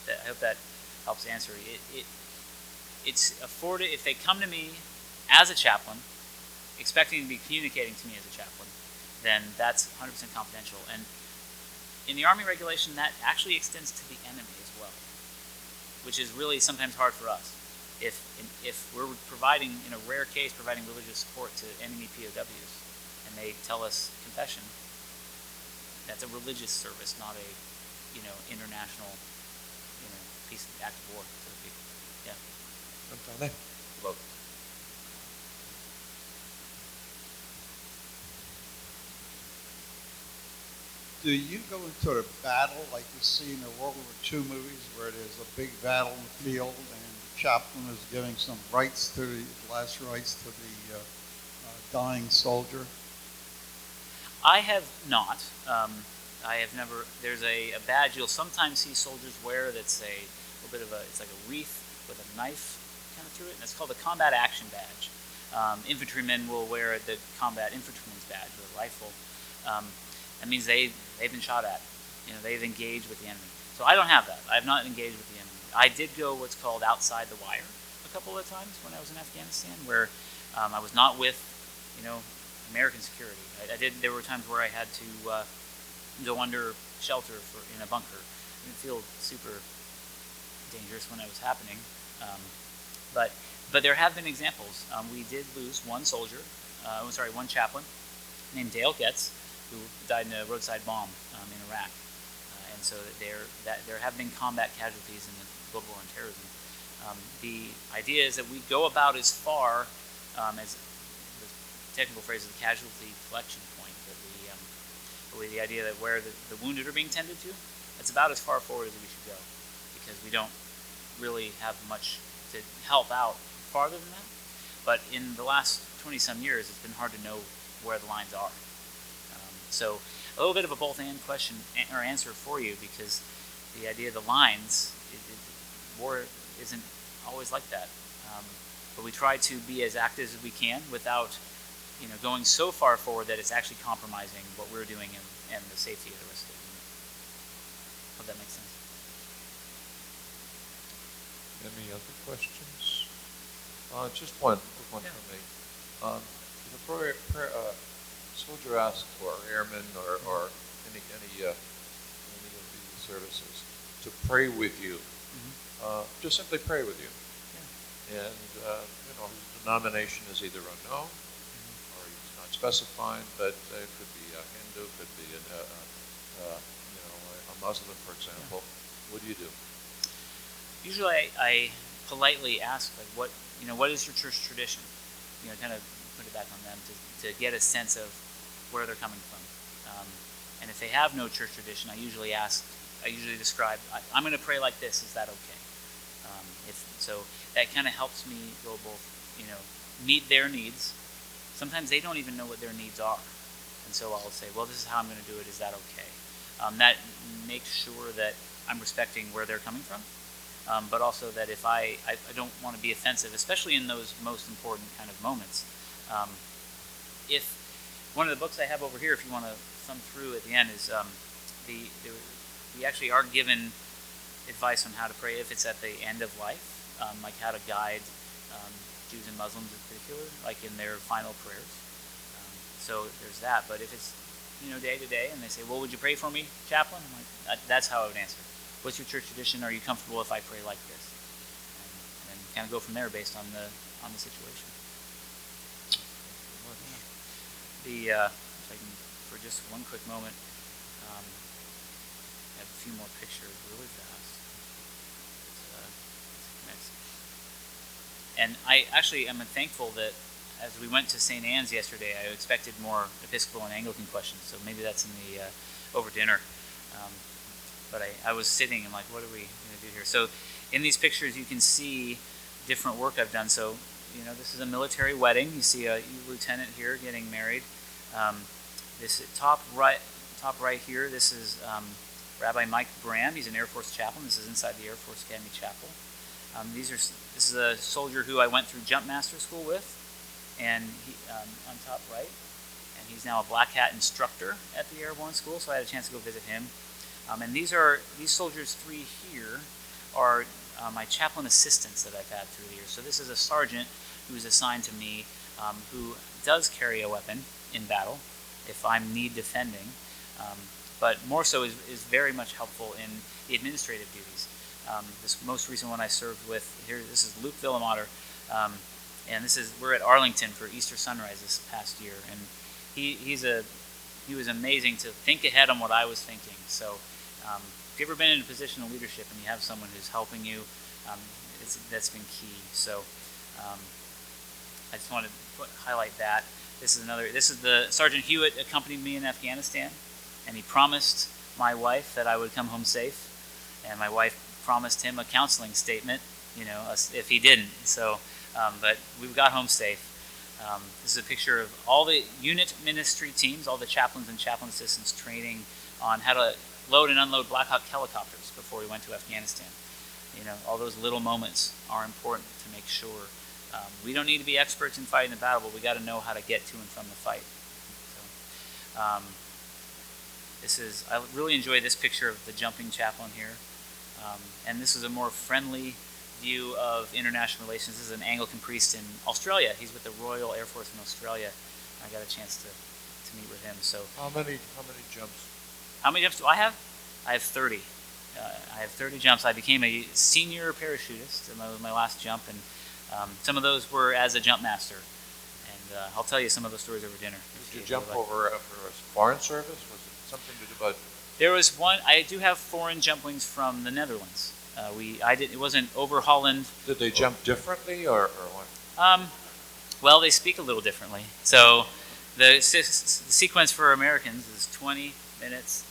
I hope that helps answer it. It's afforded, if they come to me as a chaplain, expecting to be communicating to me as a chaplain, then that's 100% confidential. And in the Army regulation, that actually extends to the enemy as well, which is really sometimes hard for us. If we're providing, in a rare case, providing religious support to enemy POWs, and they tell us confession, that's a religious service, not a, international, peace act of war, so to speak. Yeah. Hello. Do you go into a battle like you see in the World War II movies where there's a big battle in the field and the chaplain is giving some last rites to the dying soldier? I have not. I have never. There's a badge you'll sometimes see soldiers wear that's a little bit of it's like a wreath with a knife kind of through it, and it's called the Combat Action Badge. Infantrymen will wear the Combat Infantryman's Badge with a rifle. That means they've been shot at. They've engaged with the enemy. So I don't have that. I have not engaged with the enemy. I did go what's called outside the wire a couple of times when I was in Afghanistan, where I was not with, American security. There were times where I had to go under shelter in a bunker. It didn't feel super dangerous when it was happening, but there have been examples. We did lose one chaplain named Dale Getz, who died in a roadside bomb in Iraq, and so there have been combat casualties in the global war on terrorism. The idea is that we go about as far as the technical phrase is the casualty collection point. The idea that where the wounded are being tended to, that's about as far forward as we should go, because we don't really have much to help out farther than that. But in the last 20-some years, it's been hard to know where the lines are. So a little bit of a both-and question or answer for you, because the idea of the lines, war isn't always like that. But we try to be as active as we can without going so far forward that it's actually compromising what we're doing and the safety of the rest of the unit. Hope that makes sense. Any other questions? Just one quick one from me. If a soldier asks for airmen or any of the services to pray with you, just simply pray with you. Yeah. And his denomination is either unknown or he's not specifying, but it could be a Hindu, could be a Muslim, for example. Yeah. What do you do? Usually, I politely ask, what is your church tradition? Kind of put it back on them to get a sense of where they're coming from. And if they have no church tradition, I usually describe, I'm going to pray like this. Is that okay? So that kind of helps me go both, meet their needs. Sometimes they don't even know what their needs are. And so I'll say, well, this is how I'm going to do it. Is that okay? That makes sure that I'm respecting where they're coming from. But also that if I don't want to be offensive, especially in those most important kind of moments. If one of the books I have over here, if you want to thumb through at the end, is we actually are given advice on how to pray if it's at the end of life, like how to guide Jews and Muslims in particular, like in their final prayers. So there's that. But if it's day to day, and they say, well, would you pray for me, chaplain? I'm like, that's how I would answer. What's your church tradition? Are you comfortable if I pray like this? And kind of go from there based on the situation. If I can, for just one quick moment, I have a few more pictures really fast. And I actually am thankful that as we went to St. Anne's yesterday, I expected more Episcopal and Anglican questions, so maybe that's in the over dinner. But I was sitting and like, what are we going to do here? So in these pictures, you can see different work I've done. So, this is a military wedding. You see a lieutenant here getting married. This top right here, this is Rabbi Mike Bram. He's an Air Force chaplain. This is inside the Air Force Academy Chapel. This is a soldier who I went through jump master school with, and he, on top right, and he's now a black hat instructor at the Airborne School. So I had a chance to go visit him. And these soldiers 3 here are my chaplain assistants that I've had through the years. So this is a sergeant who's assigned to me, who does carry a weapon in battle if I'm need defending, but more so is very much helpful in the administrative duties. This most recent one I served with here, this is Luke Villamater, and we're at Arlington for Easter sunrise this past year, and he was amazing to think ahead on what I was thinking. So if you've ever been in a position of leadership and you have someone who's helping you, that's been key. So I just wanted to highlight that. This is the Sergeant Hewitt accompanied me in Afghanistan, and he promised my wife that I would come home safe, and my wife promised him a counseling statement, if he didn't. So, but we got home safe. This is a picture of all the unit ministry teams, all the chaplains and chaplain assistants training on how to load and unload Black Hawk helicopters before we went to Afghanistan. All those little moments are important to make sure. We don't need to be experts in fighting the battle, but we got to know how to get to and from the fight. So, I really enjoy this picture of the jumping chaplain here. And this is a more friendly view of international relations. This is an Anglican priest in Australia. He's with the Royal Air Force in Australia. I got a chance to meet with him. So how many jumps? How many jumps do I have? I have 30. I have 30 jumps. I became a senior parachutist, and that was my last jump. And some of those were as a jump master. And I'll tell you some of those stories over dinner. Did you jump over for a foreign service? Was it something to do about? There was one. I do have foreign jump wings from the Netherlands. It wasn't over Holland. Did they jump differently or what? Well, they speak a little differently. So the sequence for Americans is 20 minutes,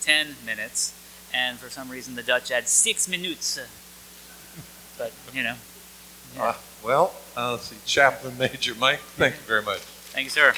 10 minutes, and for some reason the Dutch add 6 minutes. But, Yeah. Let's see. Chaplain Major Mike, thank you very much. Thank you, sir.